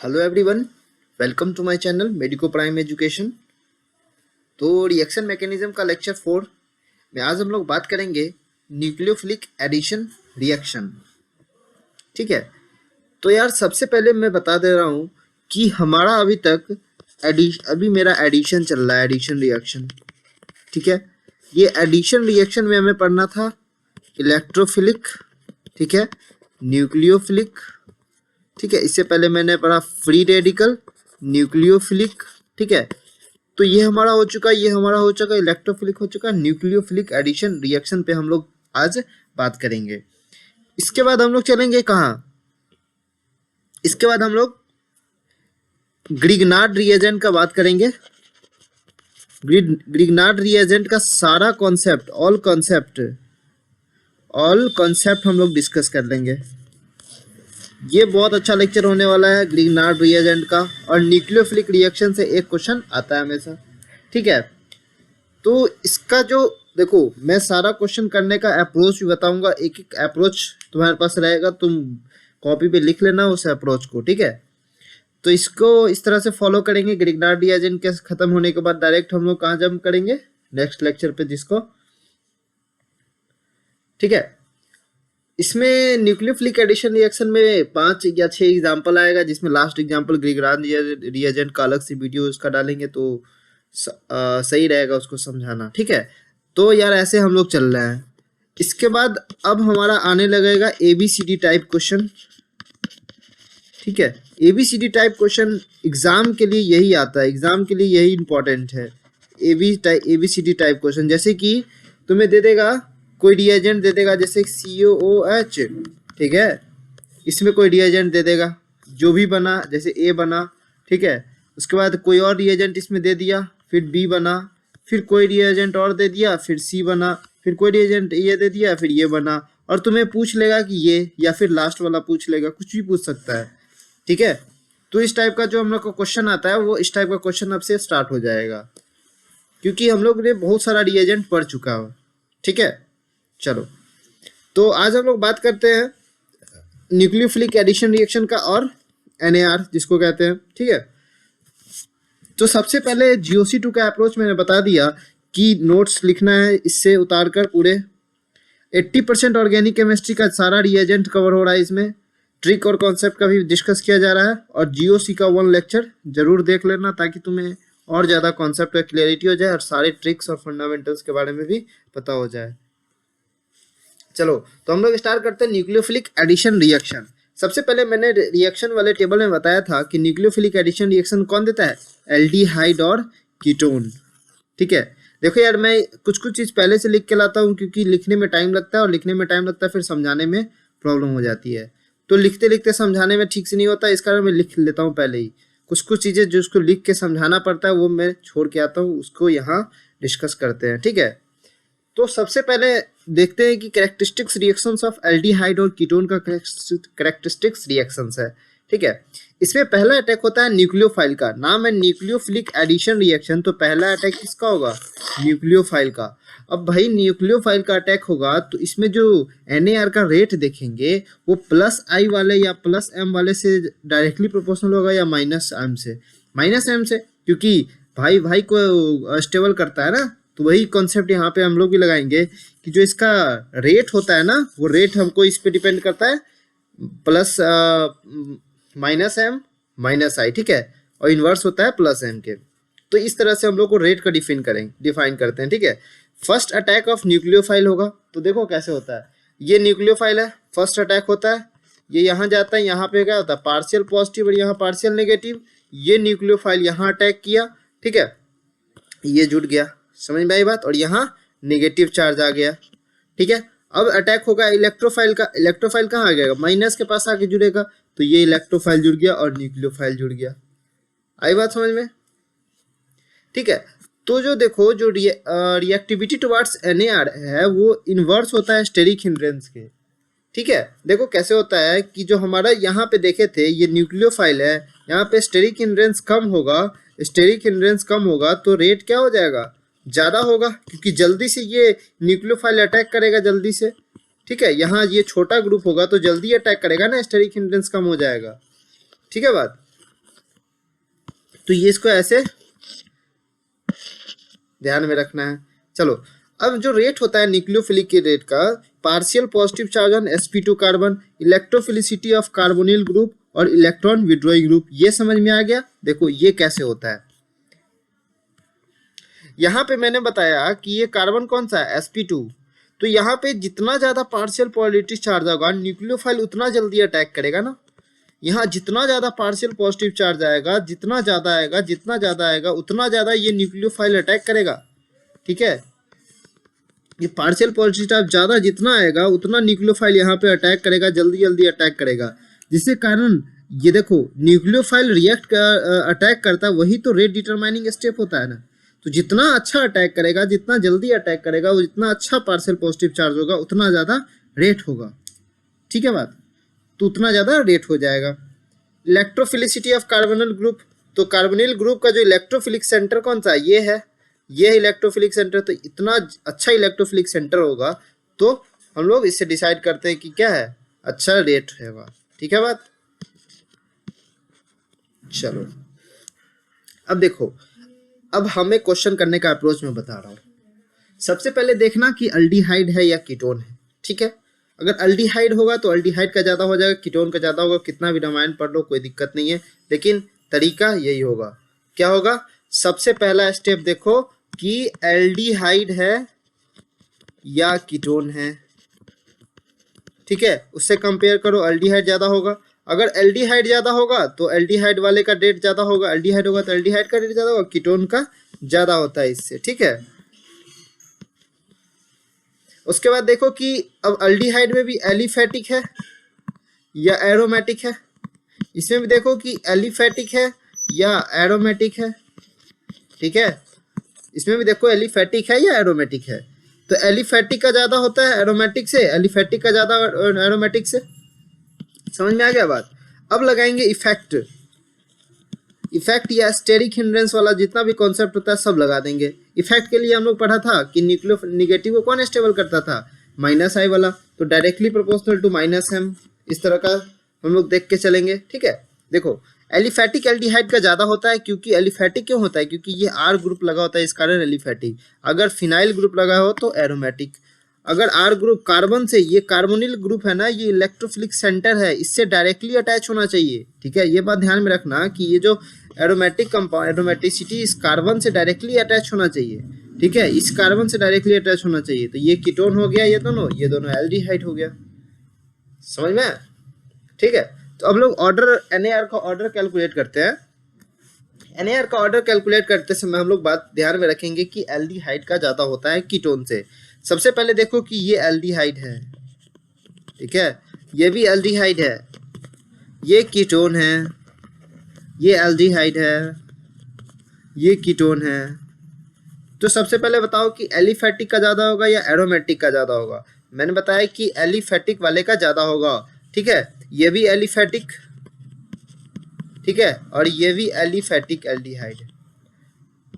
Hello everyone, welcome to my channel Medico Prime Education. तो reaction mechanism का lecture 4 में आज हम लोग बात करेंगे न्यूक्लियोफिलिक एडिशन रिएक्शन। ठीक है, तो यार सबसे पहले मैं बता दे रहा हूँ कि हमारा अभी मेरा एडिशन चल रहा है, एडिशन रिएक्शन। ठीक है, ये एडिशन रिएक्शन में हमें पढ़ना था इलेक्ट्रोफिलिक, ठीक है, न्यूक्लियोफिलिक, ठीक है। इससे पहले मैंने पढ़ा फ्री रेडिकल, न्यूक्लियोफिलिक, ठीक है। तो ये हमारा हो चुका, ये हमारा हो चुका इलेक्ट्रोफिलिक, हो चुका न्यूक्लियोफिलिक एडिशन रिएक्शन पे हम लोग आज बात करेंगे। इसके बाद हम लोग चलेंगे कहाँ? इसके बाद हम लोग ग्रिग्नार्ड रिएजेंट का बात करेंगे। ग्रिग्नार्ड रिएजेंट का सारा कॉन्सेप्ट, ऑल कॉन्सेप्ट हम लोग डिस्कस कर लेंगे। ये बहुत अच्छा लेक्चर होने वाला है ग्रिग्नार्ड रिएजेंट का, और न्यूक्लियोफिलिक रिएक्शन से एक क्वेश्चन आता है हमेशा। ठीक है, तो इसका जो देखो, मैं सारा क्वेश्चन करने का अप्रोच भी बताऊंगा। एक एक अप्रोच तुम्हारे पास रहेगा, तुम कॉपी पे लिख लेना उस अप्रोच को। ठीक है, तो इसको इस तरह से फॉलो करेंगे। ग्रिग्नार्ड रिएजेंट के खत्म होने के बाद डायरेक्ट हम लोग कहाँ जंप करेंगे? नेक्स्ट लेक्चर पे, जिसको, ठीक है, इसमें न्यूक्लियोफिलिक एडिशन रिएक्शन में 5 या 6 एग्जाम्पल आएगा, जिसमें लास्ट एग्जाम्पल ग्रिग्नार्ड रिएजेंट का अलग से वीडियो उसका डालेंगे तो सही रहेगा उसको समझाना। ठीक है, तो यार ऐसे हम लोग चल रहे हैं। इसके बाद अब हमारा आने लगेगा ABCD टाइप क्वेश्चन। ठीक है, ABCD टाइप क्वेश्चन एग्जाम के लिए यही आता है, एग्जाम के लिए यही इंपॉर्टेंट है। ABCD टाइप क्वेश्चन, जैसे कि तुम्हें दे देगा कोई रिएजेंट, दे देगा जैसे COOH, ठीक है, इसमें कोई रिएजेंट दे देगा जो भी बना, जैसे A बना, ठीक है। उसके बाद कोई और रिएजेंट इसमें दे दिया, फिर B बना, फिर कोई रिएजेंट और दे दिया, फिर C बना, फिर कोई रिएजेंट ये दे दिया, फिर ये बना। और तुम्हें पूछ लेगा कि ये, या फिर लास्ट वाला पूछ लेगा, कुछ भी पूछ सकता है। ठीक है, तो इस टाइप का जो हम लोग को क्वेश्चन आता है, वो इस टाइप का क्वेश्चन अब से स्टार्ट हो जाएगा, क्योंकि हम लोग ने बहुत सारा रिएजेंट पढ़ चुका है। ठीक है, चलो, तो आज हम लोग बात करते हैं न्यूक्लियोफिलिक एडिशन रिएक्शन का, और NAR जिसको कहते हैं। ठीक है, तो सबसे पहले GOC2 का अप्रोच मैंने बता दिया कि नोट्स लिखना है इससे उतार कर पूरे। 80% ऑर्गेनिक केमिस्ट्री का सारा रिएजेंट कवर हो रहा है इसमें। ट्रिक और कॉन्सेप्ट का भी डिस्कस किया जा रहा है, और GOC का 1 लेक्चर जरूर देख लेना, ताकि तुम्हें और ज़्यादा कॉन्सेप्ट का क्लियरिटी हो जाए, और सारे ट्रिक्स और फंडामेंटल्स के बारे में भी पता हो जाए। चलो, तो हम लोग स्टार्ट करते हैं न्यूक्लियोफिलिक एडिशन रिएक्शन। सबसे पहले मैंने रिएक्शन वाले टेबल में बताया था कि न्यूक्लियोफिलिक एडिशन रिएक्शन कौन देता है? एल्डिहाइड और कीटोन। ठीक है, देखो यार, मैं कुछ चीज़ पहले से लिख के लाता हूँ, क्योंकि लिखने में टाइम लगता है, और लिखने में टाइम लगता है फिर समझाने में प्रॉब्लम हो जाती है। तो लिखते लिखते समझाने में ठीक से नहीं होता, इस कारण मैं लिख लेता हूँ पहले ही। कुछ चीज़ें जो उसको लिख के समझाना पड़ता है, वो मैं छोड़ के आता हूँ, उसको यहाँ डिस्कस करते हैं। ठीक है, तो सबसे पहले देखते हैं कि कैरेक्टरिस्टिक्स रिएक्शंस ऑफ एल्डिहाइड और कीटोन का कैरेक्टरिस्टिक्स रिएक्शंस है। ठीक है, इसमें पहला अटैक होता है न्यूक्लियोफाइल का, नाम है न्यूक्लियोफिलिक एडिशन रिएक्शन। तो पहला अटैक किसका होगा? न्यूक्लियोफाइल का। अब भाई न्यूक्लियोफाइल का अटैक होगा, तो इसमें जो NAR का रेट देखेंगे, वो +I वाले या +M वाले से डायरेक्टली प्रोपोर्शनल होगा, या -M से? -M से, क्योंकि भाई को स्टेबल करता है ना। तो वही कॉन्सेप्ट यहाँ पे हम लोग भी लगाएंगे कि जो इसका रेट होता है ना, वो रेट हमको इस पे डिपेंड करता है, -M-I, ठीक है, और इन्वर्स होता है +M के। तो इस तरह से हम लोग को रेट का डिफाइन करते हैं। ठीक है, फर्स्ट अटैक ऑफ न्यूक्लियोफाइल होगा, तो देखो कैसे होता है। ये न्यूक्लियोफाइल है, फर्स्ट अटैक होता है, ये यहाँ जाता है, यहाँ पे क्या होता है? पार्शियल पॉजिटिव और यहाँ पार्शियल नेगेटिव। ये न्यूक्लियोफाइल यहाँ अटैक किया, ठीक है, ये जुड़ गया, समझ में आई बात, और यहाँ नेगेटिव चार्ज आ गया। ठीक है, अब अटैक होगा इलेक्ट्रोफाइल का। इलेक्ट्रोफाइल कहाँ आ गया? माइनस के पास आके जुड़ेगा, तो ये इलेक्ट्रोफाइल जुड़ गया और न्यूक्लियोफाइल जुड़ गया। आई बात समझ में? ठीक है, तो जो देखो, जो रिएक्टिविटी टुवर्ड्स NAR है, वो इन्वर्स होता है स्टेरिक हिंड्रेंस के। ठीक है, देखो कैसे होता है कि जो हमारा यहाँ पे देखे थे, ये न्यूक्लियोफाइल है, यहाँ पे स्टेरिक हिंड्रेंस कम होगा। स्टेरिक हिंड्रेंस कम होगा तो रेट क्या हो जाएगा? ज़्यादा होगा, क्योंकि जल्दी से ये न्यूक्लियोफाइल अटैक करेगा जल्दी से। ठीक है, यहाँ ये छोटा ग्रुप होगा तो जल्दी अटैक करेगा ना, स्टेरिक हिंड्रेंस कम हो जाएगा। ठीक है बात। तो ये इसको ऐसे ध्यान में रखना है। चलो, अब जो रेट होता है न्यूक्लियोफिलिक के रेट का, partial positive charge on sp2 carbon, electrophilicity of carbonyl group और इलेक्ट्रॉन विड्रॉइंग ग्रुप, ये समझ में आ गया। देखो ये कैसे होता है, यहाँ पे मैंने बताया कि ये कार्बन कौन सा है, sp2, तो यहाँ पे जितना ज्यादा पार्शियल पॉजिटिव चार्ज होगा न्यूक्लियोफाइल उतना जल्दी अटैक करेगा ना। यहाँ जितना ज्यादा पार्शियल पॉजिटिव चार्ज आएगा, जितना ज्यादा आएगा उतना ज्यादा ये न्यूक्लियोफाइल अटैक करेगा। ठीक है, ये पार्शियल पॉजिटिव चार्ज ज्यादा जितना आएगा उतना न्यूक्लियोफाइल यहाँ पे अटैक करेगा, जल्दी जल्दी अटैक करेगा, जिसके कारण ये देखो न्यूक्लियोफाइल रिएक्ट अटैक करता है, वही तो रेट डिटरमाइनिंग स्टेप होता है ना। तो जितना अच्छा अटैक करेगा, जितना जल्दी अटैक करेगा, वो जितना अच्छा पार्शियल पॉजिटिव चार्ज होगा उतना ज़्यादा रेट होगा। ठीक है बात, तो उतना ज़्यादा रेट हो जाएगा। इलेक्ट्रोफिलिसिटी ऑफ कार्बोनिल ग्रुप, तो कार्बोनिल ग्रुप का जो इलेक्ट्रोफिलिक सेंटर कौन सा है, ये है, ये इलेक्ट्रोफिलिक सेंटर। तो इतना अच्छा इलेक्ट्रोफिलिक सेंटर होगा तो हम लोग इससे डिसाइड करते हैं कि क्या है, अच्छा रेट होगा। ठीक है बात। चलो अब देखो, अब हमें क्वेश्चन करने का अप्रोच मैं बता रहा हूँ। सबसे पहले देखना कि अल्डिहाइड है या कीटोन है। ठीक है, अगर अल्डिहाइड होगा तो अल्डिहाइड का ज़्यादा हो जाएगा, कीटोन का ज़्यादा होगा। कितना भी रामायण पढ़ लो कोई दिक्कत नहीं है, लेकिन तरीका यही होगा। क्या होगा, सबसे पहला स्टेप देखो कि एल्डिहाइड है या कीटोन है। ठीक है, उससे कंपेयर करो, अल्डिहाइड ज़्यादा होगा। अगर एल्डिहाइड ज़्यादा होगा तो एल्डिहाइड वाले का रेट ज़्यादा होगा, एल्डिहाइड होगा तो एल्डिहाइड का रेट ज़्यादा होगा, कीटोन का ज़्यादा होता है इससे। ठीक है, उसके बाद देखो कि अब अल्डिहाइड में भी एलिफैटिक है या एरोमेटिक है। इसमें भी देखो कि एलिफैटिक है या एरोमेटिक है। ठीक है, इसमें भी देखो एलिफैटिक है या एरोमेटिक है। तो एलिफैटिक का ज़्यादा होता है एरोमेटिक से, एलिफैटिक का ज़्यादा एरोमेटिक से। समझ में आ गया बात। अब लगाएंगे इफेक्ट। इफेक्ट या स्टेरिक हिंड्रेंस वाला जितना भी कॉन्सेप्ट होता है सब लगा देंगे। इफेक्ट के लिए हम लोग पढ़ा था कि निगेटिव को कौन स्टेबल करता था, -i वाला, तो डायरेक्टली प्रोपोर्शनल टू -m, इस तरह का हम लोग देख के चलेंगे। ठीक है, देखो एलिफैटिक एल्डिहाइड का ज़्यादा होता है, क्योंकि एलिफैटिक क्यों होता है, क्योंकि ये R ग्रुप लगा होता है, इस कारण एलिफैटिक। अगर फिनाइल ग्रुप लगा हो तो एरोमेटिक। अगर R ग्रुप कार्बन से, ये कार्बोनिल ग्रुप है ना, ये इलेक्ट्रोफिलिक सेंटर है, इससे डायरेक्टली अटैच होना चाहिए। ठीक है, ये बात ध्यान में रखना कि ये जो एरोमेटिक कंपाउंड, एरोमेटिसिटी इस कार्बन से डायरेक्टली अटैच होना चाहिए। ठीक है, इस कार्बन से डायरेक्टली अटैच होना चाहिए। तो ये कीटोन हो गया, ये दोनों एल्डिहाइड हो गया। समझ में? ठीक है, तो अब लोग ऑर्डर NAR का ऑर्डर कैलकुलेट करते हैं। NAR का ऑर्डर कैलकुलेट करते समय हम लोग बात ध्यान में रखेंगे कि एल्डिहाइड का ज़्यादा होता है कीटोन से। सबसे पहले देखो कि ये एल्डिहाइड है। ठीक है, ये भी एल्डिहाइड है, ये कीटोन है, ये एल्डिहाइड है, ये कीटोन है। तो सबसे पहले बताओ कि एलिफैटिक का ज़्यादा होगा या एरोमेटिक का ज़्यादा होगा। मैंने बताया कि एलिफैटिक वाले का ज़्यादा होगा। ठीक है, ये भी एलिफैटिक, ठीक है, और ये भी एलिफैटिक एल्डिहाइड,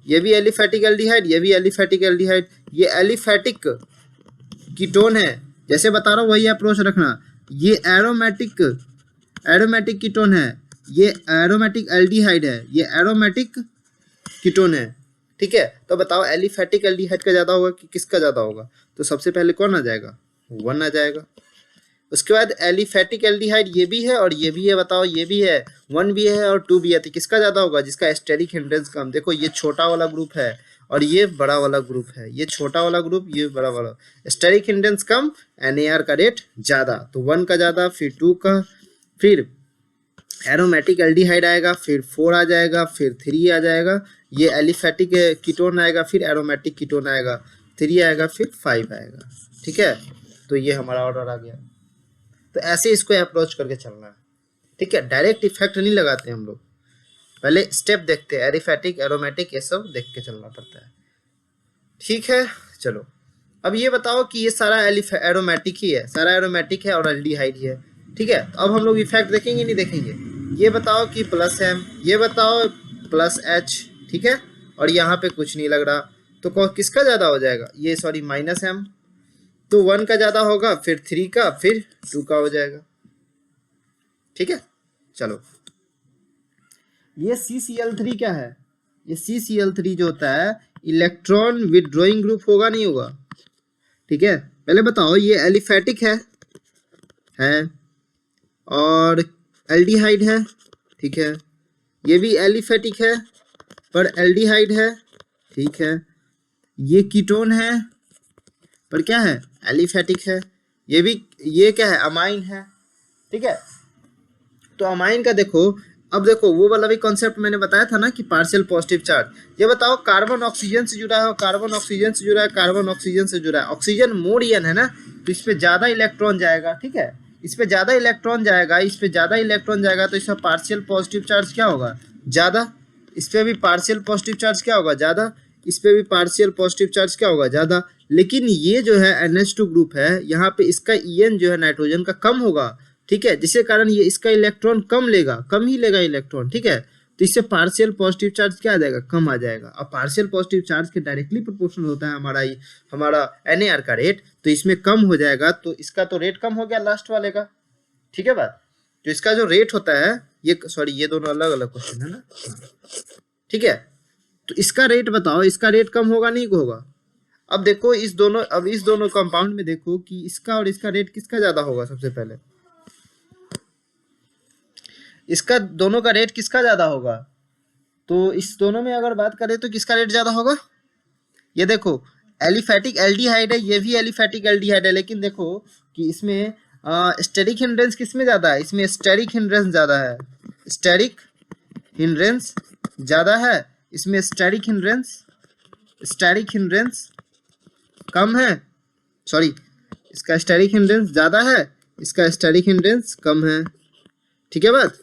ये भी एलिफैटिक एल्डिहाइड, ये भी एलिफैटिक एल्डिहाइड। ये एलिफैटिक कीटोन है, जैसे बता रहा हूँ वही अप्रोच रखना। ये एरोमेटिक कीटोन है, ये एरोमेटिक एल्डिहाइड है, ये एरोमेटिक कीटोन है। ठीक है, तो बताओ एलिफैटिक एल्डिहाइड का ज़्यादा होगा कि किसका ज़्यादा होगा। तो सबसे पहले कौन आ जाएगा, 1 आ जाएगा। उसके बाद एलिफैटिक एल्डिहाइड ये भी है और ये भी है। बताओ, ये भी है, 1 भी है और 2 भी है, तो किसका ज़्यादा होगा, जिसका स्टेरिक हिंड्रेंस कम। देखो ये छोटा वाला ग्रुप है और ये बड़ा वाला ग्रुप है, ये छोटा वाला ग्रुप, ये बड़ा वाला। स्टेरिक हिंड्रेंस कम, NAR का रेट ज़्यादा, तो 1 का ज़्यादा, फिर 2 का, फिर एरोमेटिक एल्डिहाइड आएगा, फिर 4 आ जाएगा, फिर 3 आ जाएगा, ये एलिफैटिक कीटोन आएगा, फिर एरोमेटिक कीटोन आएगा, 3 आएगा, फिर 5 आएगा। ठीक है, तो ये हमारा ऑर्डर आ गया। तो ऐसे इसको अप्रोच करके चलना है। ठीक है, डायरेक्ट इफेक्ट नहीं लगाते हम लोग, पहले स्टेप देखते हैं, एलिफैटिक, एरोमेटिक, ये सब देख के चलना पड़ता है। ठीक है, चलो अब ये बताओ कि ये सारा एरोमेटिक ही है, सारा एरोमेटिक है और एल्डिहाइड ही है। ठीक है, तो अब हम लोग इफेक्ट देखेंगे नहीं देखेंगे। ये बताओ कि +M, ये बताओ +H। ठीक है, और यहाँ पे कुछ नहीं लग रहा, तो किसका ज़्यादा हो जाएगा, ये सॉरी -M, तो 1 का ज़्यादा होगा, फिर 3 का, फिर 2 का हो जाएगा। ठीक है, चलो ये CCl3 क्या है, ये CCl3 जो होता है इलेक्ट्रॉन विथड्रॉइंग ग्रुप होगा नहीं होगा, ठीक है। पहले बताओ ये एलिफेटिक है और एल्डिहाइड है, ठीक है। ये भी एलिफेटिक है पर एल्डिहाइड है, ठीक है। ये कीटोन है पर क्या है, एलिफेटिक है। ये क्या है, अमाइन है, ठीक है। तो अमाइन का देखो, अब देखो वो वाला भी कॉन्सेप्ट मैंने बताया था ना कि पार्शियल पॉजिटिव चार्ज। ये बताओ कार्बन ऑक्सीजन से जुड़ा है, कार्बन ऑक्सीजन से जुड़ा है, कार्बन ऑक्सीजन से जुड़ा है, ऑक्सीजन मोर ईएन है ना, तो इस पे ज्यादा इलेक्ट्रॉन जाएगा, ठीक है। इस पे ज्यादा इलेक्ट्रॉन जाएगा, इस पे ज्यादा इलेक्ट्रॉन जाएगा, तो इसका पार्शियल पॉजिटिव चार्ज क्या होगा, ज्यादा। इस पे भी पार्शियल पॉजिटिव चार्ज क्या होगा, ज्यादा। इस पे भी पार्शियल पॉजिटिव चार्ज क्या होगा, ज्यादा। लेकिन ये जो है NH2 ग्रुप है, यहाँ पे इसका ईएन जो है नाइट्रोजन का कम होगा, ठीक है, जिसके कारण ये इसका इलेक्ट्रॉन कम लेगा, कम ही लेगा इलेक्ट्रॉन, ठीक है। तो इससे पार्शियल पॉजिटिव चार्ज क्या आ जाएगा, कम आ जाएगा। अब पार्शियल पॉजिटिव चार्ज के डायरेक्टली प्रोपोर्शनल होता है हमारा NAR का रेट, तो इसमें कम हो जाएगा, तो इसका तो रेट कम हो गया लास्ट वाले का, ठीक है बात। तो इसका जो रेट होता है, ये दोनों अलग अलग क्वेश्चन है ना, ठीक है। तो इसका रेट बताओ, इसका रेट कम होगा नहीं होगा। अब देखो इस दोनों कंपाउंड में देखो कि इसका और इसका रेट किसका ज्यादा होगा। सबसे पहले इसका दोनों का रेट किसका ज्यादा होगा, तो इस दोनों में अगर बात करें तो किसका रेट ज्यादा होगा। ये देखो एलिफेटिक एल्डिहाइड है, ये भी एलिफेटिक एल्डिहाइड है, लेकिन देखो कि इसमें स्टेरिक हिंड्रेंस किसमें ज्यादा है, इसमें स्टेरिक हिंड्रेंस ज्यादा है, स्टेरिक हिंड्रेंस ज्यादा है, इसमें स्टेरिक हिंड्रेंस कम है, सॉरी इसका स्टेरिक हिंड्रेंस ज्यादा है, इसका स्टेरिक हिंड्रेंस कम है, ठीक है बात।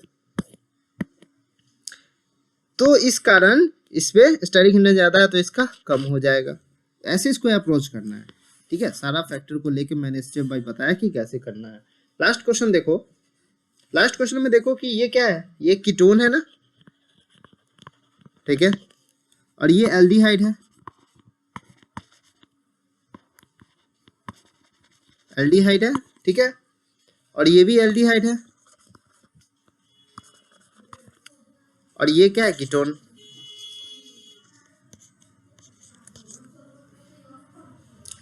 तो इस कारण इस पे स्टेरिक हिंड्रेंस ज्यादा है तो इसका कम हो जाएगा। ऐसे इसको अप्रोच करना है, ठीक है। सारा फैक्टर को लेके मैंने स्टेप बाय बताया कि कैसे करना है। लास्ट क्वेश्चन देखो, लास्ट क्वेश्चन में देखो कि ये क्या है, ये कीटोन है ना, ठीक है, और ये एल्डिहाइड है, एल्डिहाइड है, ठीक है, और ये भी एल्डिहाइड है, और ये क्या है, कीटोन।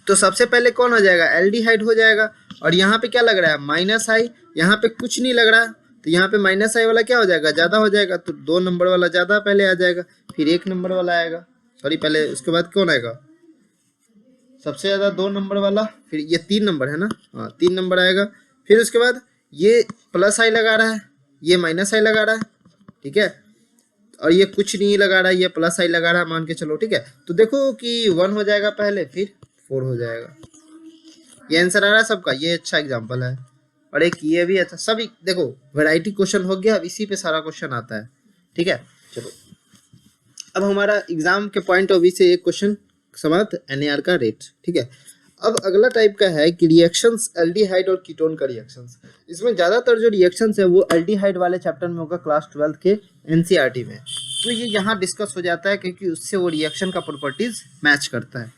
तो सबसे पहले कौन हो जाएगा, एल्डिहाइड हो जाएगा। और यहाँ पे क्या लग रहा है, माइनस आई, यहाँ पे कुछ नहीं लग रहा, तो यहाँ पे माइनस आई वाला क्या हो जाएगा, ज्यादा हो जाएगा, तो 2 नंबर वाला ज्यादा पहले आ जाएगा, फिर 1 नंबर वाला आएगा, सॉरी पहले उसके बाद कौन आएगा, सबसे ज्यादा 2 नंबर वाला, फिर ये 3 नंबर है ना, हाँ 3 नंबर आएगा, फिर उसके बाद ये प्लस आई लगा रहा है, ये माइनस आई लगा रहा है, ठीक है, और ये कुछ नहीं लगा रहा है, ये प्लस आई लगा रहा है, मान के चलो, ठीक है। तो देखो कि 1 हो जाएगा पहले, फिर 4 हो जाएगा। ये आंसर आ रहा है सबका, ये अच्छा एग्जांपल है। और एक ये भी अच्छा, सभी देखो वैरायटी क्वेश्चन हो गया, अब इसी पे सारा क्वेश्चन आता है, ठीक है। चलो अब हमारा एग्जाम के पॉइंट ऑफ व्यू से एक क्वेश्चन समाप्त, NAR का रेट, ठीक है। अब अगला टाइप का है कि रिएक्शंस एल्डिहाइड और कीटोन का रिएक्शंस। इसमें ज्यादातर जो रिएक्शंस है वो एल्डिहाइड वाले चैप्टर में होगा, क्लास 12 के NCERT में, तो ये यहाँ डिस्कस हो जाता है क्योंकि उससे वो रिएक्शन का प्रॉपर्टीज मैच करता है।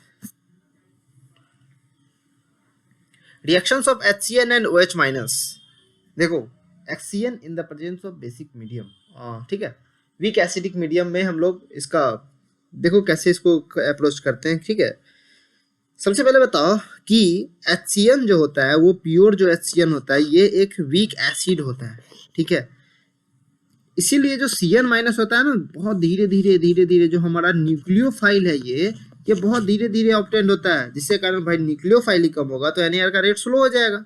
Reactions of HCN and OH minus, देखो HCN in the presence of basic medium, ठीक है, वीक एसिडिक मीडियम में हम लोग इसका देखो कैसे इसको अप्रोच करते हैं, ठीक है। सबसे पहले बताओ कि HCN जो होता है वो प्योर जो HCN होता है ये एक वीक एसिड होता है, ठीक है। इसीलिए जो Cn माइनस होता है ना, बहुत धीरे धीरे जो हमारा न्यूक्लियोफाइल है ये बहुत धीरे धीरे ऑब्टेंड होता है, जिसके कारण भाई न्यूक्लियोफाइल ही कम होगा तो NAR का रेट स्लो हो जाएगा।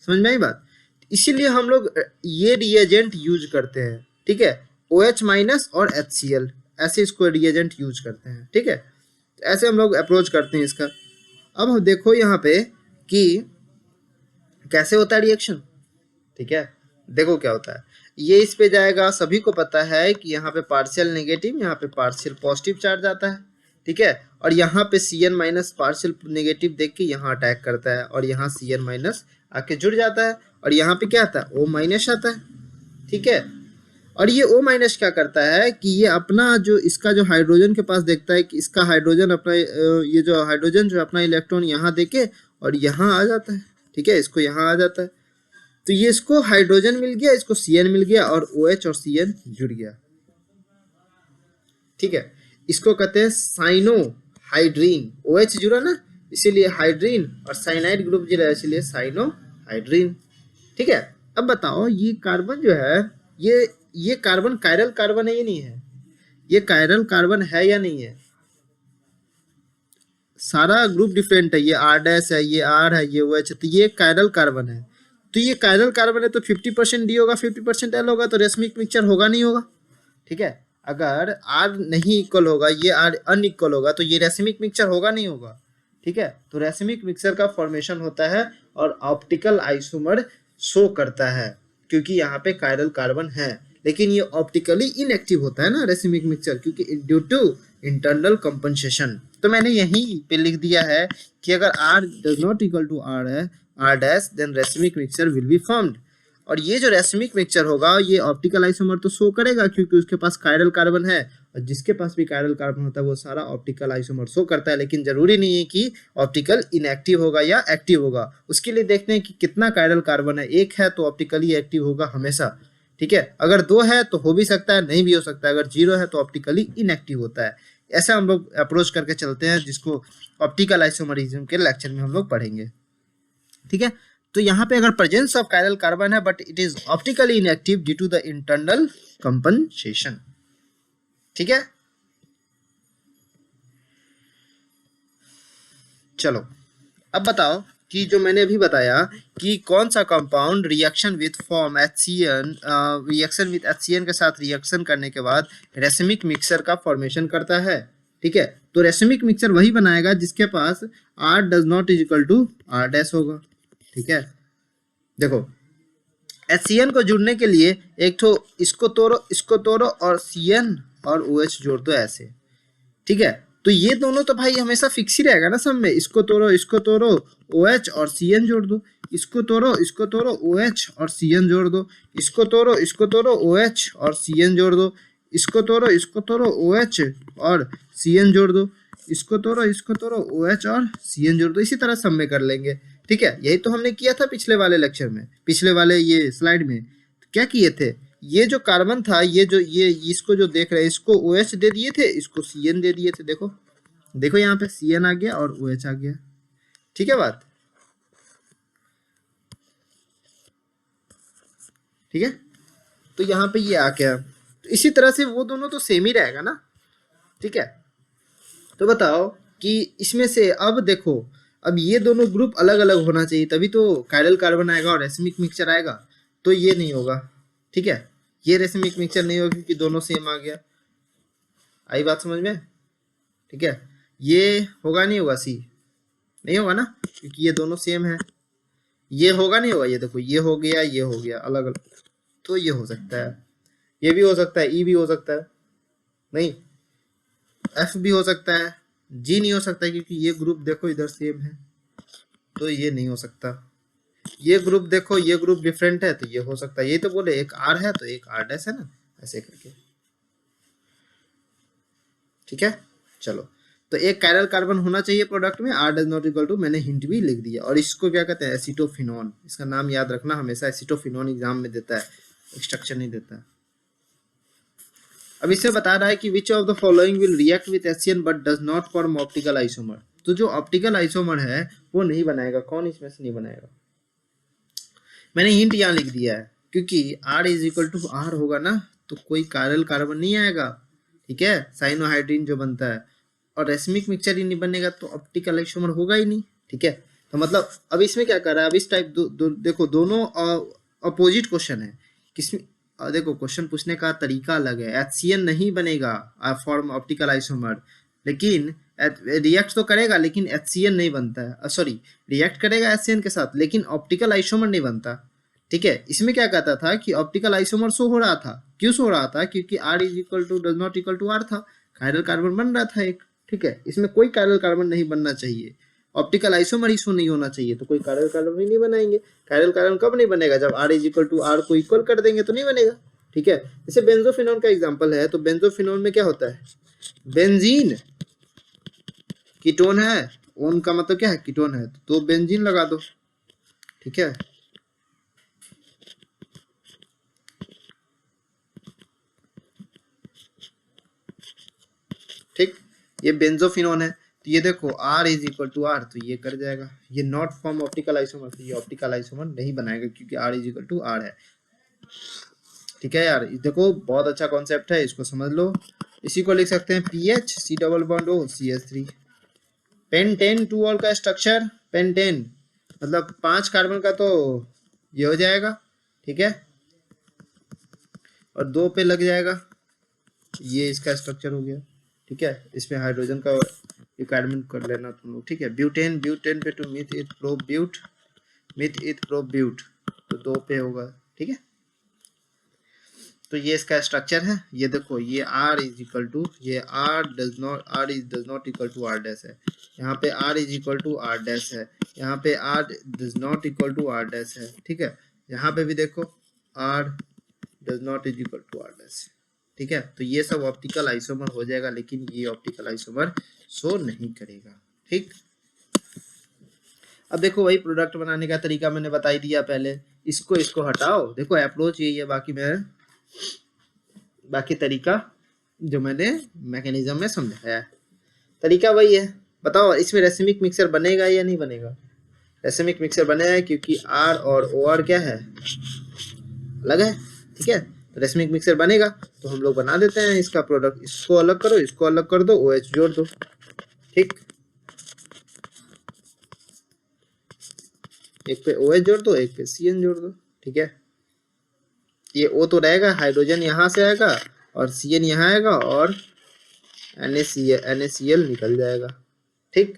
समझ में आई बात। इसीलिए हम लोग ये रिएजेंट यूज करते हैं, ठीक है, OH माइनस और HCl, ऐसे इसको रिएजेंट यूज करते हैं, ठीक है। ऐसे हम लोग अप्रोच करते हैं इसका। अब हम देखो यहाँ पे कि कैसे होता है रिएक्शन, ठीक है। देखो क्या होता है, ये इस पे जाएगा, सभी को पता है कि यहाँ पे पार्शियल नेगेटिव, यहाँ पे पार्शियल पॉजिटिव चार्ज आता है, ठीक है। और यहाँ पे Cn माइनस पार्शियल नेगेटिव देख के यहाँ अटैक करता है और यहाँ Cn माइनस आके जुड़ जाता है और यहाँ पे क्या आता है, O माइनस आता है, ठीक है। और ये O माइनस क्या करता है कि ये अपना जो इसका जो हाइड्रोजन के पास देखता है कि इसका हाइड्रोजन अपना ये जो हाइड्रोजन जो अपना इलेक्ट्रॉन यहाँ देके और यहाँ आ जाता है, ठीक है, इसको यहाँ आ जाता है, तो ये इसको हाइड्रोजन मिल गया, इसको Cn मिल गया और OH और Cn जुड़ गया, ठीक है, इसको कहते हैं साइनोहाइड्रीन, OH जुड़ा ना इसीलिए हाइड्रीन, और साइनाइड ग्रुप जुड़ा है इसीलिए साइनोहाइड्रीन। ठीक है, अब बताओ ये कार्बन जो है ये कार्बन कायरल कार्बन है या नहीं है? ये कायरल कार्बन है या नहीं है? सारा ग्रुप डिफरेंट है, ये R डैश है, ये R है, ये OH है, तो ये कायरल कार्बन है। तो ये कायरल कार्बन है तो 50% D होगा, 50% L होगा, तो रेशमिक मिक्सचर होगा नहीं होगा? ठीक है, अगर R नहीं इक्वल होगा, ये R अनइक्वल होगा, तो ये रेशमिक मिक्सचर होगा नहीं होगा? ठीक है, तो रेशमिक मिक्सचर का फॉर्मेशन होता है और ऑप्टिकल आइसोमर शो करता है क्योंकि यहाँ पे कायरल कार्बन है, लेकिन ये ऑप्टिकली इनएक्टिव होता है ना रेसिमिक मिक्सचर, क्योंकि ड्यू टू इंटरनल कंपनसेशन। तो मैंने यहीं पे लिख दिया है कि अगर R does not equal to R है, R dash, then racemic mixture will be formed. और ये जो रेसिमिक मिक्सचर होगा ये ऑप्टिकल आइसोमर तो शो करेगा क्योंकि उसके पास कायरल कार्बन है, और जिसके पास भी कायरल कार्बन होता है वो सारा ऑप्टिकल आइसोमर शो करता है, लेकिन जरूरी नहीं है कि ऑप्टिकल इनएक्टिव होगा या एक्टिव होगा। उसके लिए देखते हैं कि कितना कायरल कार्बन है, एक है तो ऑप्टिकली एक्टिव होगा हमेशा। ठीक है, अगर 2 है तो हो भी सकता है, नहीं भी हो सकता है, अगर 0 है तो ऑप्टिकली इनएक्टिव होता है। ऐसा हम लोग अप्रोच करके चलते हैं, जिसको ऑप्टिकल आइसोमरिज्म के लेक्चर में हम लोग पढ़ेंगे। ठीक है, तो यहाँ पे अगर प्रेजेंस ऑफ कायरल कार्बन है but it is optically inactive due to the internal compensation. ठीक है, चलो अब बताओ कि जो मैंने अभी बताया कि कौन सा compound reaction with form HCN, reaction with HCN के साथ रिएक्शन करने के बाद रेसिमिक मिक्सचर का फॉर्मेशन करता है। ठीक है, तो रेसिमिक मिक्सचर वही बनाएगा जिसके पास R does not is equal to R dash होगा। ठीक है, देखो HCN को जुड़ने के लिए एक तो इसको तोड़ो और CN और OH जोड़ दो ऐसे। ठीक है, तो ये दोनों तो भाई हमेशा फिक्स ही रहेगा ना सब में, इसको तोड़ो OH और CN जोड़ दो, इसको तोड़ो OH और CN जोड़ दो, इसको तोड़ो OH और CN जोड़ दो, इसको तोड़ो OH और CN जोड़ दो, इसको तोड़ो OH और CN जोड़ दो, इसी तरह सब में कर लेंगे। ठीक है, यही तो हमने किया था पिछले वाले लेक्चर में, पिछले वाले ये स्लाइड में। तो क्या किए थे, ये जो कार्बन था, ये इसको जो देख रहे हैं, इसको OH दे दिए थे, इसको CN दे दिए थे। देखो यहाँ पे CN आ गया और OH आ गया। ठीक है बात, ठीक है, तो यहाँ पे ये आ गया, तो इसी तरह से वो दोनों तो सेम ही रहेगा ना। ठीक है, तो बताओ कि इसमें से अब देखो, अब ये दोनों ग्रुप अलग अलग होना चाहिए तभी तो कायरल कार्बन आएगा और रेसिमिक मिक्सचर आएगा, तो ये नहीं होगा। ठीक है, ये रेसिमिक मिक्सचर नहीं होगा क्योंकि दोनों सेम आ गया। आई बात समझ में? ठीक है, ये होगा नहीं होगा, सी नहीं होगा ना क्योंकि ये दोनों सेम है। ये होगा नहीं होगा, ये देखो ये हो गया अलग अलग, तो ये हो सकता है, ये भी हो सकता है, ई भी हो सकता है, नहीं एफ भी हो सकता है, जी नहीं हो सकता क्योंकि ये ग्रुप देखो इधर सेम है, तो ये नहीं हो सकता। ये ग्रुप देखो, ये ग्रुप डिफरेंट है, तो ये हो सकता है। ये तो बोले एक आर है तो एक आर डैश है ना, ऐसे करके। ठीक है, चलो, तो एक कायरल कार्बन होना चाहिए प्रोडक्ट में, R does not equal to, मैंने हिंट भी लिख दिया। और इसको क्या कहते हैं, एसिटोफिनॉन, इसका नाम याद रखना हमेशा, एसिटोफिनॉन एग्जाम में देता है, स्ट्रक्चर नहीं देता है। अब इससे बता रहा है कि which of the following will react with HCN but does not form optical isomer. तो जो ऑप्टिकल आइसोमर है वो नहीं बनाएगा, कौन इसमें से नहीं बनाएगा? मैंने हिंट यहाँ लिख दिया है क्योंकि R is equal to R होगा ना, तो कोई कायरल कार्बन नहीं आएगा। ठीक है, साइनोहाइड्रीन जो बनता है, और रेसिमिक मिक्सचर ही नहीं बनेगा तो ऑप्टिकल आइसोमर होगा ही नहीं। ठीक है, तो मतलब अब इसमें क्या कर रहा है, अब इस टाइप देखो दोनों अपोजिट क्वेश्चन है। किसमें देखो क्वेश्चन पूछने का तरीका अलग है। HCN नहीं बनेगा फॉर्म ऑप्टिकल आइसोमर, लेकिन रिएक्ट तो करेगा लेकिन HCN नहीं बनता है, सॉरी रिएक्ट करेगा HCN के साथ लेकिन ऑप्टिकल आइसोमर नहीं बनता। ठीक है, इसमें क्या कहता था कि ऑप्टिकल आइसोमर शो हो रहा था, क्यों शो हो रहा था, क्योंकि R is equal to does not equal to R था, कायरल कार्बन बन रहा था एक। ठीक है, इसमें कोई कायरल कार्बन नहीं बनना चाहिए, ऑप्टिकल आइसोमर ही शो नहीं होना चाहिए, तो कोई कायरल कार्बन ही नहीं बनाएंगे। कायरल कार्बन कब नहीं बनेगा, जब R is equal to R को इक्वल कर देंगे तो नहीं बनेगा। ठीक है, जैसे बेंजोफिनॉन का एग्जांपल है, तो बेंजोफिनॉन में क्या होता है, बेंजीन कीटोन है, ओन का मतलब क्या है, कीटोन है, तो बेंजीन लगा दो। ठीक है, ठीक, ये बेंजोफिनोन है, तो ये देखो R is equal to R, तो ये कर जाएगा, ये नॉट फॉर्म ऑप्टिकल आइसोमर, तो ये ऑप्टिकल आइसोमर नहीं बनाएगा क्योंकि R is equal to R है। ठीक है यार, देखो बहुत अच्छा कॉन्सेप्ट है, इसको समझ लो। इसी को लिख सकते हैं PH C double bond O CH3। Pentane 2 all का स्ट्रक्चर, पेंटेन मतलब 5 कार्बन का, तो ये हो जाएगा। ठीक है, और 2 पे लग जाएगा, ये इसका स्ट्रक्चर हो गया। ठीक है, इसमें हाइड्रोजन का रिक्वायरमेंट कर लेना तुम लोग। ठीक है, ब्यूटेन, ब्यूटेन पे two meth eth prop but, meth eth prop but, तो 2 पे होगा। ठीक है, तो ये इसका स्ट्रक्चर है। ये देखो, ये R इज इक्वल टू, ये R does not equal to R dash है, यहाँ पे R is equal to R dash है, यहाँ पे R does not equal to R dash है। ठीक है, यहाँ पे भी देखो R does not is equal to R dash. ठीक है, तो ये सब ऑप्टिकल आइसोमर हो जाएगा, लेकिन ये ऑप्टिकल आइसोमर शो नहीं करेगा। ठीक, अब देखो वही प्रोडक्ट बनाने का तरीका मैंने बता ही दिया पहले, इसको हटाओ। देखो अप्रोच यही है, बाकी तरीका जो मैंने मैकेनिज्म में समझाया है, तरीका वही है। बताओ इसमें रेसिमिक मिक्सर बनेगा या नहीं बनेगा? रेसिमिक मिक्सर बनेगा क्योंकि R और OR क्या है, अलग है। ठीक है, तो रेसिमिक मिक्सर बनेगा, तो हम लोग बना देते हैं इसका प्रोडक्ट। इसको अलग करो, इसको अलग कर दो, OH जोड़ दो। ठीक, एक पे OH जोड़ दो, एक पे CN जोड़ दो। ठीक है, ये O तो रहेगा, हाइड्रोजन यहाँ से आएगा और CN यहाँ आएगा और NaCl निकल जाएगा। ठीक,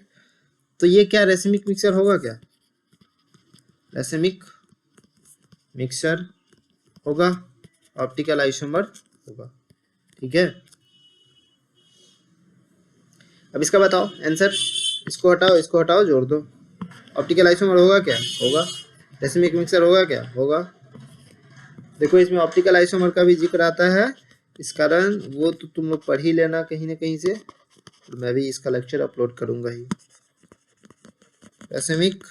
तो ये क्या रेसिमिक मिक्सर होगा? क्या रेसिमिक मिक्सर होगा, ऑप्टिकल आइसोमर होगा। ठीक है, अब इसका बताओ आंसर, इसको हटाओ जोड़ दो, ऑप्टिकल आइसोमर होगा क्या? होगा। रेसिमिक मिक्सर होगा क्या? होगा। देखो इसमें ऑप्टिकल आइसोमर का भी जिक्र आता है, इस कारण वो तो तुम लोग पढ़ ही लेना कहीं ना कहीं से, तो मैं भी इसका लेक्चर अपलोड करूंगा ही। रेसिमिक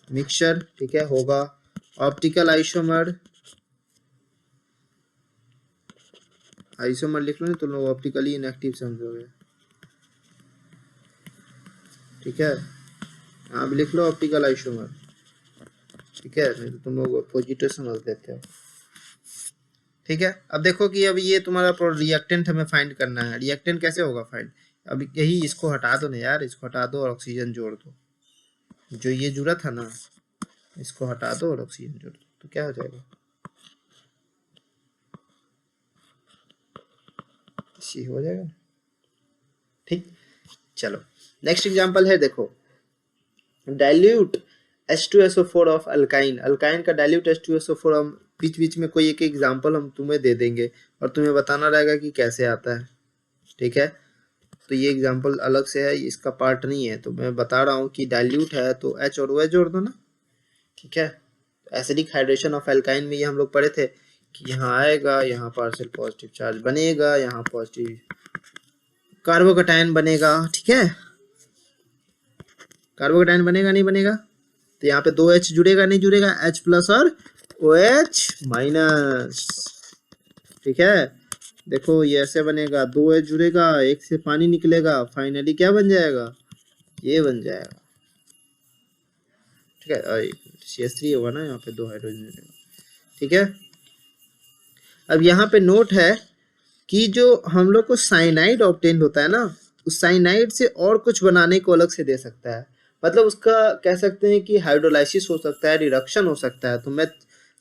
मिक्सचर, ठीक है, होगा। ऑप्टिकल आइसोमर लिख लो, नहीं तुम लोग ऑप्टिकली इनएक्टिव समझोगे। ठीक है, आप लिख लो ऑप्टिकल आइसोमर। ठीक है, नहीं तो तुम लोग पॉजिटिव समझ लेते हो। ठीक है, अब देखो कि अब ये तुम्हारा रिएक्टेंट हमें फाइंड करना है। रिएक्टेंट कैसे होगा फाइंड? अब यही, इसको हटा दो ना यार, इसको हटा दो और ऑक्सीजन जोड़ दो, जो ये जुड़ा था ना, इसको हटा दो और ऑक्सीजन जोड़ दो, तो क्या हो जाएगा? सी हो जाएगा। ठीक, चलो नेक्स्ट एग्जांपल है, देखो dilute H2SO4 of alkyne. Alkyne का डाइल्यूट H2SO4 हम बीच में कोई एक एग्जांपल हम तुम्हें दे देंगे और तुम्हें बताना रहेगा कि कैसे आता है। ठीक है, तो ये एग्जांपल अलग से है, इसका पार्ट नहीं है, तो मैं बता रहा हूँ कि डाइल्यूट है तो H और OH जोड़ दो ना। ठीक है, एसिडिक हाइड्रेशन ऑफ अल्काइन में ये हम लोग पढ़े थे कि यहाँ आएगा, यहाँ पार्शियल पॉजिटिव चार्ज बनेगा, यहाँ पॉजिटिव कार्बोकैटायन बनेगा। ठीक है, कार्बोकैटायन बनेगा नहीं बनेगा, तो यहाँ पे 2H जुड़ेगा नहीं जुड़ेगा, H प्लस और OH माइनस। ठीक है, देखो ये ऐसे बनेगा, 2H जुड़ेगा, एक से पानी निकलेगा, फाइनली क्या बन जाएगा? ये बन जाएगा। ठीक है, और CH3 होगा ना, यहाँ पे 2 हाइड्रोजन जुड़ेगा। ठीक है, अब यहाँ पे नोट है कि जो हम लोग को साइनाइड ऑब्टेन होता है ना, उस साइनाइड से और कुछ बनाने को अलग से दे सकता है। मतलब उसका कह सकते हैं कि हाइड्रोलाइसिस हो सकता है, रिडक्शन हो सकता है। तो मैं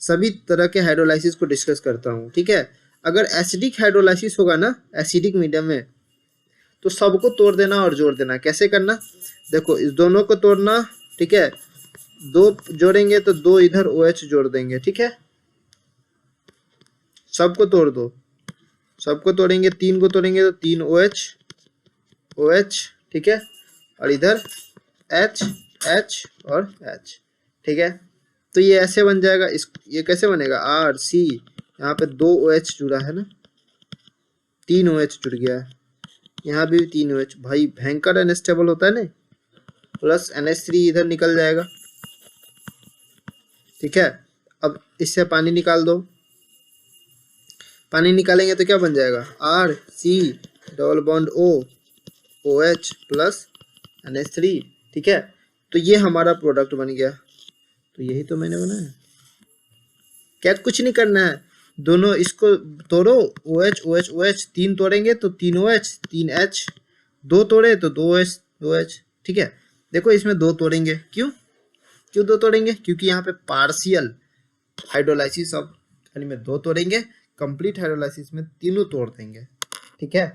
सभी तरह के हाइड्रोलाइसिस को डिस्कस करता हूँ। ठीक है, अगर एसिडिक हाइड्रोलाइसिस होगा ना, एसिडिक मीडियम में, तो सबको तोड़ देना और जोड़ देना। कैसे करना? देखो इस दोनों को तोड़ना, ठीक है, 2 जोड़ेंगे तो 2 इधर OH जोड़ देंगे। ठीक है, सबको तोड़ दो, सबको तोड़ेंगे, 3 को तोड़ेंगे तो 3 OH। ठीक है, और इधर H और H। ठीक है, तो ये ऐसे बन जाएगा। ये कैसे बनेगा? RC, यहाँ पे 2 OH जुड़ा है ना, 3 OH जुड़ गया है, यहाँ भी 3 OH। भाई भयंकर अनस्टेबल होता है ना, प्लस NH3 इधर निकल जाएगा। ठीक है, अब इससे पानी निकाल दो, पानी निकालेंगे तो क्या बन जाएगा? RC double bond O OH plus NH3, ठीक है। तो ये हमारा प्रोडक्ट बन गया। तो यही तो मैंने बनाया, क्या कुछ नहीं करना है, दोनों इसको तोड़ो, OH OH OH, 3 तोड़ेंगे तो 3 OH 3 H, 2 तोड़े तो 2 OH 2 H, ठीक है। देखो इसमें 2 तोड़ेंगे, क्यों 2 तोड़ेंगे, क्योंकि यहाँ पे पार्शियल हाइड्रोलाइसिस ऑफ यानी में 2 तोड़ेंगे, कंप्लीट हाइड्रोलाइसिस में तीनों तोड़ देंगे, ठीक है।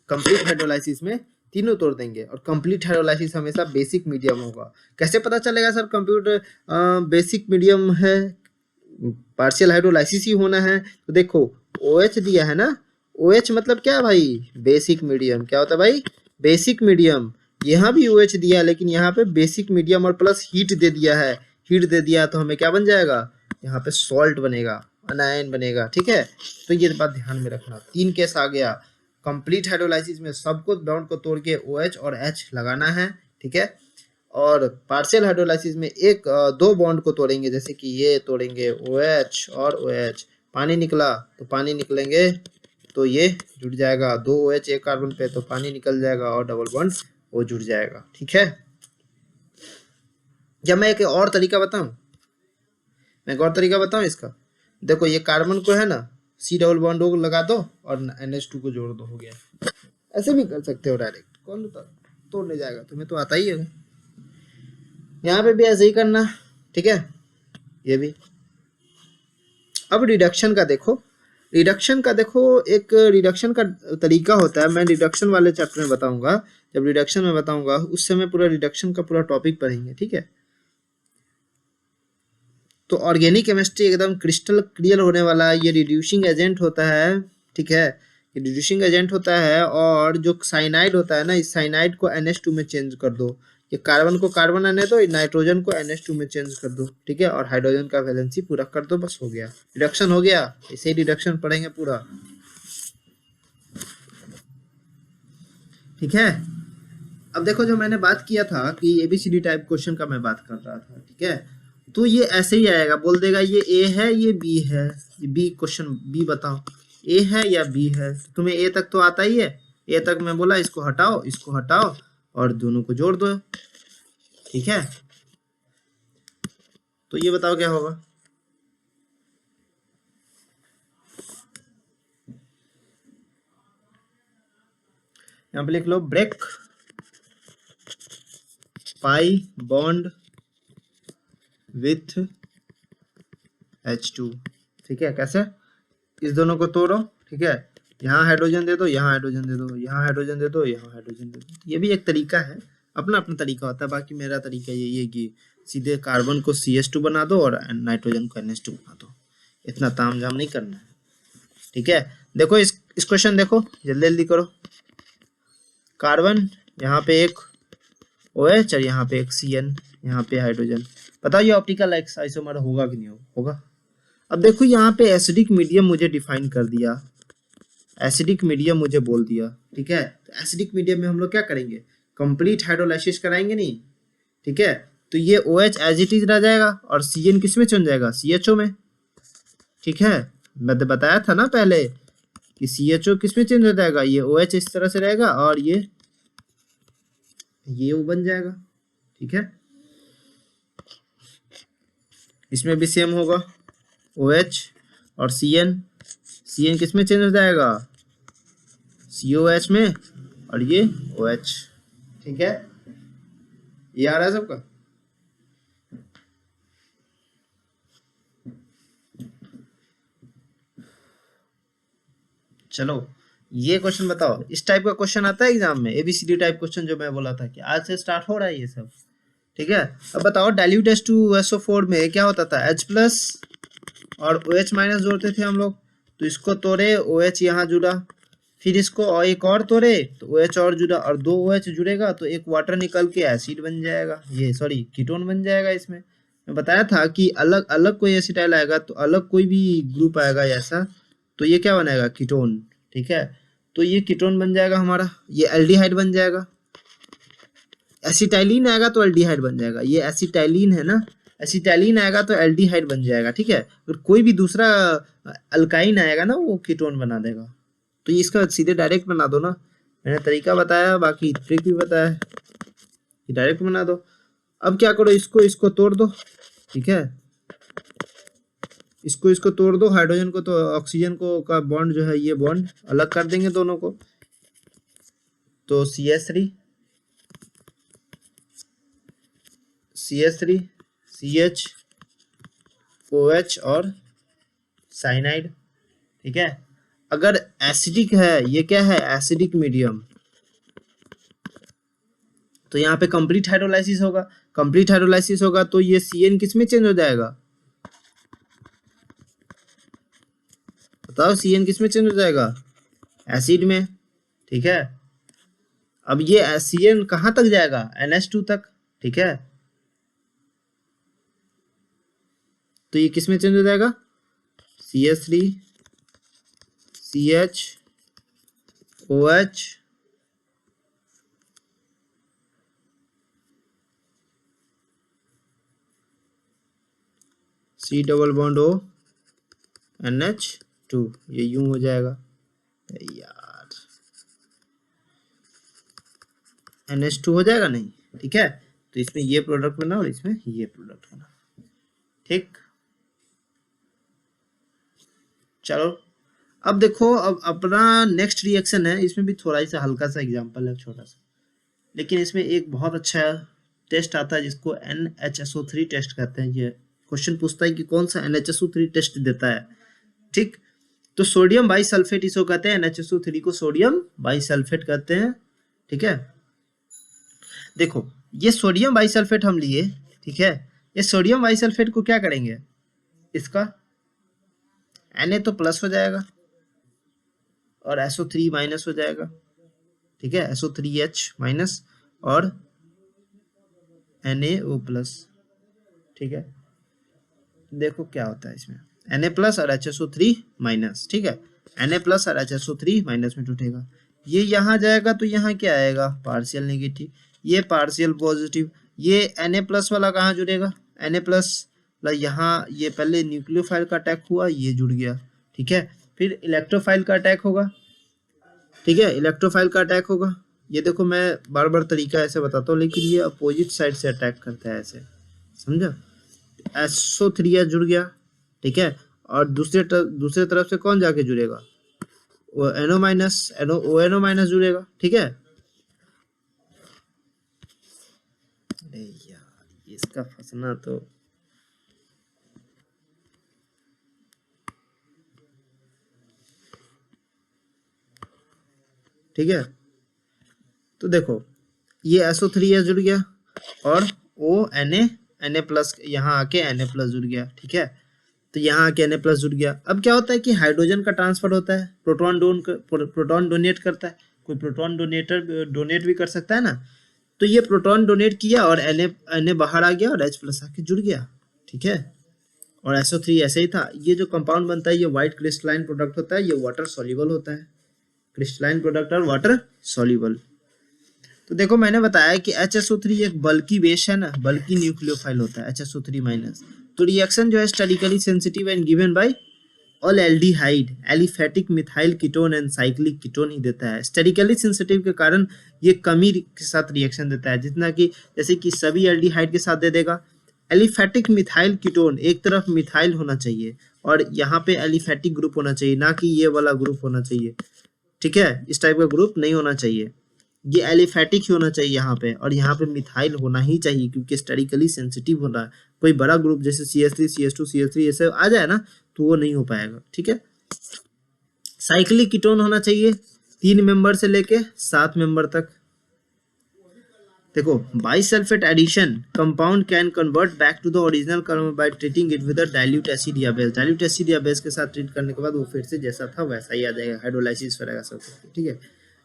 कंप्लीट हाइड्रोलाइसिस में तीनों तोड़ देंगे, और कंप्लीट हाइड्रोलाइसिस हमेशा बेसिक मीडियम होगा। कैसे पता चलेगा सर कंप्यूटर बेसिक मीडियम है, पार्शियल हाइड्रोलाइसिस ही होना है? तो देखो OH दिया है ना, OH मतलब क्या भाई, बेसिक मीडियम। क्या होता है भाई, बेसिक मीडियम। यहाँ भी OH दिया है, लेकिन यहाँ पे बेसिक मीडियम और प्लस हीट दे दिया है, हीट दे दिया तो हमें क्या बन जाएगा, यहाँ पे सॉल्ट बनेगा, अनायन बनेगा, ठीक है। तो ये बात ध्यान में रखना। 3 केस आ गया, कंप्लीट हाइड्रोलाइसिस में सबको बॉन्ड को तोड़ के OH और H लगाना है, ठीक है। और पार्शियल हाइड्रोलाइसिस में 2 बॉन्ड को तोड़ेंगे, जैसे कि ये तोड़ेंगे OH और OH, पानी निकला तो पानी निकलेंगे तो ये जुड़ जाएगा, 2 OH एक कार्बन पे तो पानी निकल जाएगा और डबल बॉन्ड वो जुड़ जाएगा, ठीक है। जब मैं एक और तरीका बताऊं, इसका, देखो ये कार्बन को है ना, C डबल बॉन्ड O लगा दो और NH2 को जोड़ दो, हो गया। ऐसे भी कर सकते हो डायरेक्ट, कौन तोड़ने जाएगा, तुम्हें तो आता ही है। यहाँ पे भी ऐसे ही करना, ठीक है, ये भी। अब रिडक्शन का देखो, एक रिडक्शन का तरीका होता है, मैं रिडक्शन वाले चैप्टर में बताऊंगा, जब रिडक्शन में बताऊंगा उस समय पूरा रिडक्शन का पूरा टॉपिक पढ़ेंगे, ठीक है। तो ऑर्गेनिक केमिस्ट्री एकदम क्रिस्टल क्लियर होने वाला है, ये रिड्यूसिंग एजेंट होता है, ठीक है, ये रिड्यूसिंग एजेंट होता है। और जो साइनाइड होता है ना, इस साइनाइड को NH2 में चेंज कर दो, ये कार्बन को कार्बन आने दो, नाइट्रोजन को NH2 में चेंज कर दो, ठीक है, और हाइड्रोजन का वैलेंसी पूरा कर दो, बस हो गया, रिडक्शन हो गया। इसे रिडक्शन पढ़ेंगे पूरा, ठीक है। अब देखो जो मैंने बात किया था कि ABCD टाइप क्वेश्चन का मैं बात कर रहा था, ठीक है, तो ये ऐसे ही आएगा, बोल देगा ये A है ये B है, ये B क्वेश्चन B बताओ A है या B है, तुम्हें A तक तो आता ही है, A तक मैं बोला इसको हटाओ और दोनों को जोड़ दो, ठीक है। तो ये बताओ क्या होगा, यहाँ पे लिख लो break pi bond with H2, ठीक है। कैसे, इस दोनों को तोड़ो, ठीक है, यहाँ हाइड्रोजन दे दो, यहाँ हाइड्रोजन दे दो, यहाँ हाइड्रोजन दे दो, यहाँ हाइड्रोजन दे दो। ये भी एक तरीका है, अपना अपना तरीका होता है। बाकी मेरा तरीका यही है कि सीधे कार्बन को CH2 बना दो और नाइट्रोजन को NH2 बना दो, इतना तामझाम नहीं करना है, ठीक है। देखो इस क्वेश्चन देखो, जल्दी जल्दी करो। कार्बन यहाँ पे एक OH और यहाँ पे एक CN, यहाँ पे हाइड्रोजन। बताओ ये ऑप्टिकल आइसोमर होगा कि नहीं होगा। अब देखो यहाँ पे एसिडिक मीडियम मुझे डिफाइन कर दिया, एसिडिक मीडियम मुझे बोल दिया, ठीक है। तो एसिडिक मीडियम में हम लोग क्या करेंगे, कंप्लीट हाइड्रोलाइसिस कराएंगे नहीं, ठीक है। तो ये OH एज इट इज रह जाएगा और CN किस में चल जाएगा, CHO में, ठीक है। मैं बताया था ना पहले कि CHO किस में चेंज हो जाएगा, ये OH इस तरह से रहेगा और ये O बन जाएगा, ठीक है। इसमें भी सेम होगा, OH और CN किस में चेंज हो जाएगा, COH में और ये OH, ठीक है। ये आ रहा है सबका। चलो ये क्वेश्चन बताओ, इस टाइप का क्वेश्चन आता है एग्जाम में, ABCD टाइप क्वेश्चन, जो मैं बोला था कि आज से स्टार्ट हो रहा है ये सब, ठीक है। अब बताओ डाइल्यूट H2SO4 में क्या होता था, H प्लस और OH माइनस जोड़ते थे हम लोग, तो इसको तोड़े OH यहाँ जुड़ा, फिर इसको और एक और तोड़े तो OH और जुड़ा, और 2 OH जुड़ेगा तो एक वाटर निकल के एसिड बन जाएगा, ये सॉरी कीटोन बन जाएगा। इसमें मैं बताया था कि अलग अलग कोई एसिटाइल आएगा तो अलग कोई भी ग्रुप आएगा ऐसा, तो ये क्या बनाएगा, कीटोन, ठीक है। तो ये कीटोन बन जाएगा हमारा, ये एल्डिहाइड बन जाएगा। एसिटाइलिन आएगा तो एल्डिहाइड बन जाएगा, ये एसिटाइलिन है ना, एसिटाइलिन आएगा तो एल्डिहाइड बन जाएगा, ठीक है। अगर कोई भी दूसरा अल्काइन आएगा ना वो कीटोन बना देगा, तो इसका सीधे डायरेक्ट बना दो ना, मैंने तरीका बताया, बाकी ट्रिक भी बताया, डायरेक्ट बना दो। अब क्या करो, इसको इसको तोड़ दो, ठीक है, इसको इसको तोड़ दो, हाइड्रोजन को तो ऑक्सीजन को का बॉन्ड जो है ये बॉन्ड अलग कर देंगे दोनों को, तो CH3 CH OH और साइनाइड, ठीक है। अगर एसिडिक है, ये क्या है, एसिडिक मीडियम, तो यहाँ पे कंप्लीट हाइड्रोलाइसिस होगा, कंप्लीट हाइड्रोलाइसिस होगा तो ये CN किस में चेंज हो जाएगा, बताओ CN किस में चेंज हो जाएगा, एसिड में, ठीक है। अब ये CN कहाँ तक जाएगा, NH2 तक, ठीक है, तो ये किस में चेंज हो जाएगा, CH3 CH OH C double bond O NH2, ये यूं हो जाएगा यार, NH2 हो जाएगा नहीं, ठीक है। तो इसमें ये प्रोडक्ट बना और इसमें ये प्रोडक्ट बना, ठीक। चलो अब देखो, अब अपना नेक्स्ट रिएक्शन है, इसमें भी थोड़ा सा हल्का सा एग्जांपल है, छोटा सा, लेकिन इसमें एक बहुत अच्छा टेस्ट आता है जिसको NHSO3 टेस्ट कहते हैं। ये क्वेश्चन पूछता है कि कौन सा NHSO3 टेस्ट देता है, ठीक। तो सोडियम बाइसल्फेट इसको कहते हैं, NHSO3 को सोडियम बाइसल्फेट कहते हैं, ठीक है। देखो ये सोडियम बाइसल्फेट हम लिए, ठीक है, ये सोडियम बाइसल्फेट को क्या करेंगे, इसका Na तो प्लस हो जाएगा और SO3 माइनस हो जाएगा, ठीक है, SO3H माइनस और NaO प्लस, ठीक है। देखो क्या होता है इसमें, Na प्लस और HSO3 माइनस, ठीक है, Na प्लस और HSO3 माइनस में टूटेगा, ये यहाँ जाएगा तो यहाँ क्या आएगा, पार्शियल नेगेटिव, ये पार्शियल पॉजिटिव, ये Na प्लस वाला कहाँ जुड़ेगा, Na प्लस यहाँ, ये पहले न्यूक्लियोफाइल का अटैक हुआ, ये जुड़ गया, ठीक है, फिर इलेक्ट्रोफाइल का अटैक होगा, ठीक है, इलेक्ट्रोफाइल का अटैक होगा। ये देखो मैं बार बार तरीका ऐसे बताता हूँ, लेकिन ये अपोजिट साइड से अटैक करता है ऐसे, समझा, SO3H जुड़ गया, ठीक है, और दूसरे तरफ से कौन जाके जुड़ेगा, वो NO माइनस ONO माइनस जुड़ेगा, ठीक है। अरे यार इसका फंसना तो, ठीक है, तो देखो ये SO3H जुड़ गया और Na प्लस यहाँ आके Na प्लस जुड़ गया, ठीक है, तो यहाँ आके Na प्लस जुड़ गया। अब क्या होता है कि हाइड्रोजन का ट्रांसफर होता है, प्रोटॉन डोनेट करता है, कोई प्रोटॉन डोनेट भी कर सकता है ना, तो ये प्रोटॉन डोनेट किया और Na बाहर आ गया और H प्लस आके जुड़ गया, ठीक है, और SO3 ऐसे ही था। ये जो कंपाउंड बनता है ये व्हाइट क्रिस्टलाइन प्रोडक्ट होता है, ये वाटर सॉल्युबल होता है, क्रिस्टलाइन प्रोडक्ट और वाटर सॉल्युबल। तो देखो मैंने बताया कि HSO3 एक बल्की बेस है ना, बल्की न्यूक्लियोफाइल होता है HSO3 माइनस। तो रिएक्शन जो है sterically sensitive and given by all aldehyde, aliphatic methyl ketone and cyclic ketone ही देता है। स्टैटिकली सेंसिटिव के कारण ये कमी के साथ रिएक्शन देता है, जितना कि जैसे कि सभी एल्डिहाइड के साथ दे देगा। एलिफेटिक मिथाइल कीटोन, एक तरफ मिथाइल होना चाहिए और यहाँ पे एलिफेटिक ग्रुप होना चाहिए, ना कि ये वाला ग्रुप होना चाहिए, ठीक है, इस टाइप का ग्रुप नहीं होना चाहिए, ये एलिफेटिक ही होना चाहिए यहाँ पे, और यहाँ पे मिथाइल होना ही चाहिए क्योंकि स्टैटिकली सेंसिटिव होना है। कोई बड़ा ग्रुप जैसे CH3 CH2 CH3 ऐसे आ जाए ना तो वो नहीं हो पाएगा, ठीक है। साइक्लिक कीटोन होना चाहिए 3 मेंबर से लेके 7 मेंबर तक। देखो bisulphite addition compound can convert back to the original carbon by treating it with dilute acid या बेस। डाइल्यूट एसिड या बेस के साथ ट्रीट करने के बाद वो फिर से जैसा था वैसा ही आ जाएगा, हाइड्रोलाइसिस वगैरह सब, ठीक है।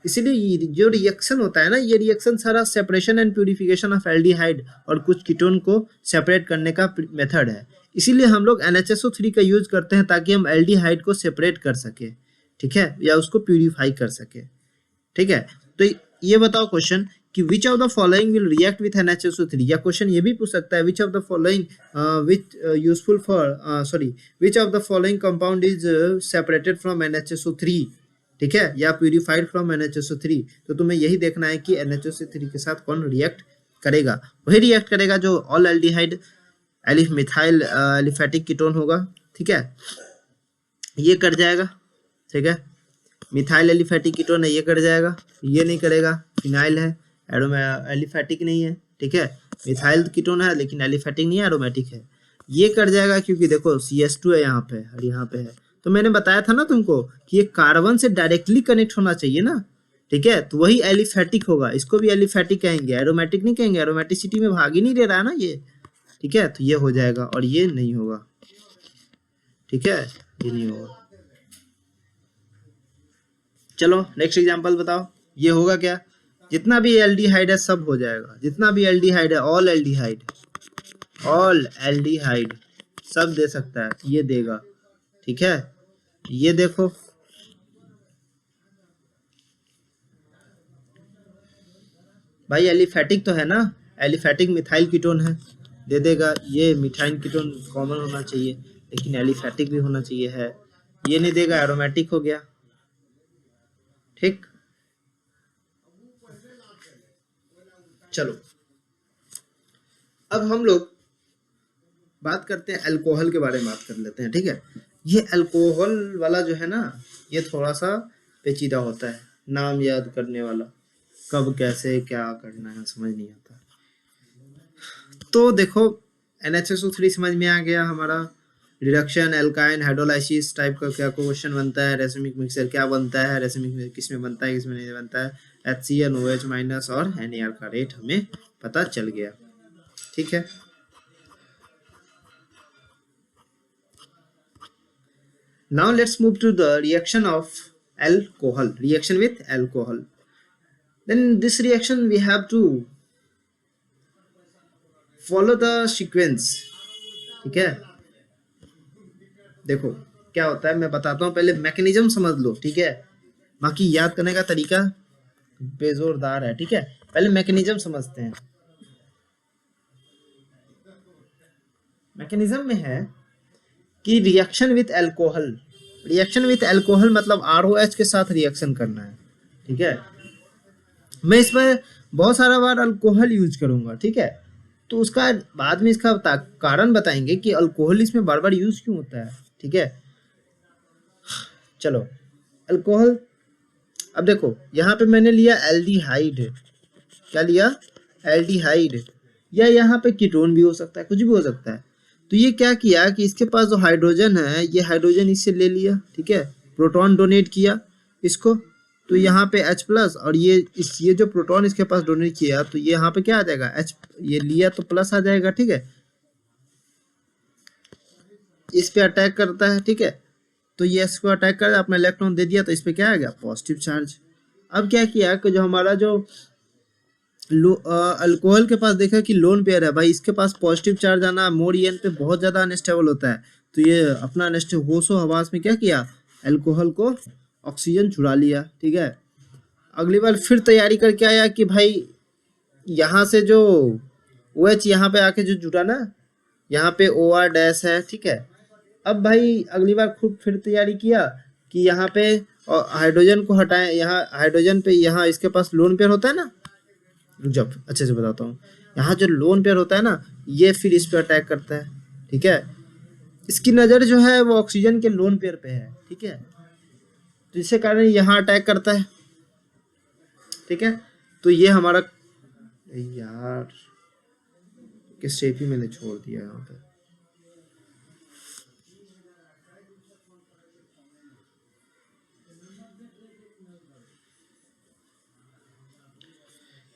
इसीलिए जो रिएक्शन होता है ना, ये रिएक्शन सारा separation and purification of aldehyde और कुछ कीटोन को सेपरेट करने का मेथड है। इसीलिए हम लोग NHSO3 का यूज करते हैं ताकि हम एल्डिहाइड को सेपरेट कर सके, ठीक है, या उसको प्यूरिफाई कर सके, ठीक है। तो ये बताओ क्वेश्चन कि which of the following will react with NHSO3, या क्वेश्चन ये भी पूछ सकता है which of the following which useful for which of the following compound is separated from NHSO3, ठीक है, या प्यूरिफाइड फ्रॉम NHSO3, तो तुम्हें यही देखना है कि NHSO3 के साथ कौन रिएक्ट करेगा। वही रिएक्ट करेगा जो all aldehyde methyl aliphatic ketone होगा। ठीक है, ये कट जाएगा। ठीक है, मिथाइल एलिफेटिक कीटोन है, ये कट जाएगा। ये नहीं करेगा, फिनाइल है, एलिफेटिक नहीं है। ठीक है, मिथाइल कीटोन है लेकिन एलिफेटिक नहीं है, एरोमेटिक है। ये कट जाएगा क्योंकि देखो CH2 है यहाँ पे और यहाँ पे है। तो मैंने बताया था ना तुमको कि ये कार्बन से डायरेक्टली कनेक्ट होना चाहिए ना। ठीक है, तो वही एलिफेटिक होगा, इसको भी एलिफेटिक कहेंगे, एरोमेटिक नहीं कहेंगे, एरोमेटिसिटी में भाग ही नहीं दे रहा है ना ये। ठीक है, तो ये हो जाएगा और ये नहीं होगा। ठीक है, ये नहीं होगा। चलो नेक्स्ट एग्जांपल बताओ, ये होगा क्या? जितना भी एल्डिहाइड है सब हो जाएगा, जितना भी एल्डिहाइड है, ऑल एल्डिहाइड सब दे सकता है, ये देगा। ठीक है, ये देखो भाई एलिफेटिक तो है ना, एलिफेटिक मिथाइल कीटोन है, दे देगा। ये मिथाइल कीटोन कॉमन होना चाहिए लेकिन एलिफेटिक भी होना चाहिए है, ये नहीं देगा, एरोमेटिक हो गया। ठीक, चलो अब हम लोग बात करते हैं अल्कोहल के बारे में, बात कर लेते हैं। ठीक है, ये अल्कोहल वाला जो है ना, ये थोड़ा सा पेचीदा होता है, नाम याद करने वाला, कब कैसे क्या करना है समझ नहीं आता। तो देखो NHSO3 समझ में आ गया हमारा, रिडक्शन, एल्काइन, हाइड्रोलाइसिस टाइप का क्या क्वेश्चन बनता है, रेसिमिक मिक्सचर क्या बनता है, रेसिमिक किस में बनता है, किस में नहीं बनता है, HCl, OH माइनस और NaR का रेट हमें पता चल गया। ठीक है, now let's move to the reaction of reaction with alcohol. Then this reaction we have to follow the sequence. ठीक है, देखो क्या होता है मैं बताता हूँ, पहले मैकेनिज्म समझ लो। ठीक है, बाकी याद करने का तरीका बेजोरदार है। ठीक है, पहले मैकेनिज्म समझते हैं। मैकेनिज्म में है कि reaction with alcohol, reaction with alcohol मतलब ROH के साथ रिएक्शन करना है। ठीक है, मैं इसमें बहुत सारा बार अल्कोहल यूज करूंगा। ठीक है, तो उसका बाद में इसका कारण बताएंगे कि अल्कोहल इसमें बार बार यूज क्यों होता है। ठीक है, चलो अल्कोहल, अब देखो यहाँ पे मैंने लिया एल्डिहाइड, क्या लिया, एल्डिहाइड, या यहाँ पे कीटोन भी हो सकता है, कुछ भी हो सकता है। तो ये क्या किया कि इसके पास जो हाइड्रोजन है, ये हाइड्रोजन इससे ले लिया। ठीक है, प्रोटॉन डोनेट किया इसको, तो यहाँ पे H+ और ये जो प्रोटॉन इसके पास डोनेट किया, तो ये यहाँ पे क्या आ जाएगा, H, ये लिया तो प्लस आ जाएगा। ठीक है, इस पे अटैक करता है। ठीक है, तो ये इसको अटैक कर अपना इलेक्ट्रॉन दे दिया, तो इस पे क्या आ गया, पॉजिटिव चार्ज। अब क्या किया कि जो हमारा जो अल्कोहल के पास देखा कि लोन पेयर है, भाई इसके पास पॉजिटिव चार्ज आना मोड EN पे बहुत ज़्यादा अनस्टेबल होता है, तो ये अपना होशो हवास में क्या किया, अल्कोहल को ऑक्सीजन चुरा लिया। ठीक है, अगली बार फिर तैयारी करके आया कि भाई यहाँ से जो OH यहाँ पे आके जो जुटा ना, यहाँ पे OR- है। ठीक है, अब भाई अगली बार खूब फिर तैयारी किया कि यहाँ पे हाइड्रोजन को हटाएं, यहाँ हाइड्रोजन पे यहाँ इसके पास लोन पेयर होता है ना, जब अच्छे से बताता हूँ, यहाँ जो लोन पेयर होता है ना, ये फिर इस पे अटैक करता है। ठीक है, इसकी नज़र जो है वो ऑक्सीजन के लोन पेयर पे है। ठीक है, तो इसके कारण यहाँ अटैक करता है। ठीक है, तो ये हमारा, यार किस शेप ही मैंने छोड़ दिया यहाँ पे,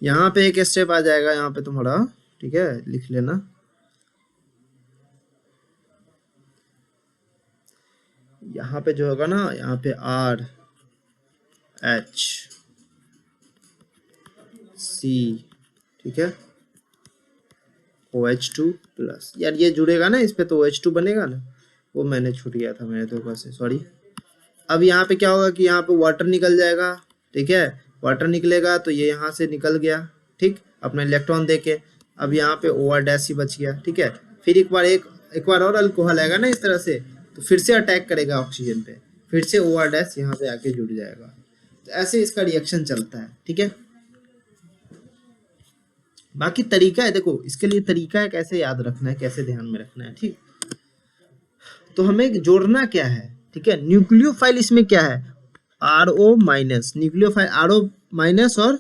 यहाँ पे एक स्टेप आ जाएगा यहाँ पे तुम्हारा। ठीक है, लिख लेना, यहाँ पे जो होगा ना, यहाँ पे RH+C। ठीक है, OH2+, यार ये जुड़ेगा ना इस पे, तो OH2 बनेगा ना, वो मैंने छूट गया था मेरे धोखा से, सॉरी। अब यहाँ पे क्या होगा कि यहाँ पे वाटर निकल जाएगा। ठीक है, वाटर निकलेगा तो ये यहाँ से निकल गया। ठीक, अपना इलेक्ट्रॉन देके, अब यहाँ पे OR- ही बच गया। ठीक है, फिर एक बार और अल्कोहल आएगा ना इस तरह से, तो फिर से अटैक करेगा ऑक्सीजन पे, फिर से ओ आर डैश यहाँ पे आके जुड़ जाएगा। तो ऐसे इसका रिएक्शन चलता है, ठीक है। बाकी तरीका है, देखो इसके लिए तरीका है कैसे याद रखना है, कैसे ध्यान में रखना है, ठीक। तो हमें जोड़ना क्या है, ठीक है। न्यूक्लियोफाइल इसमें क्या है, R O minus, nucleophile R O minus और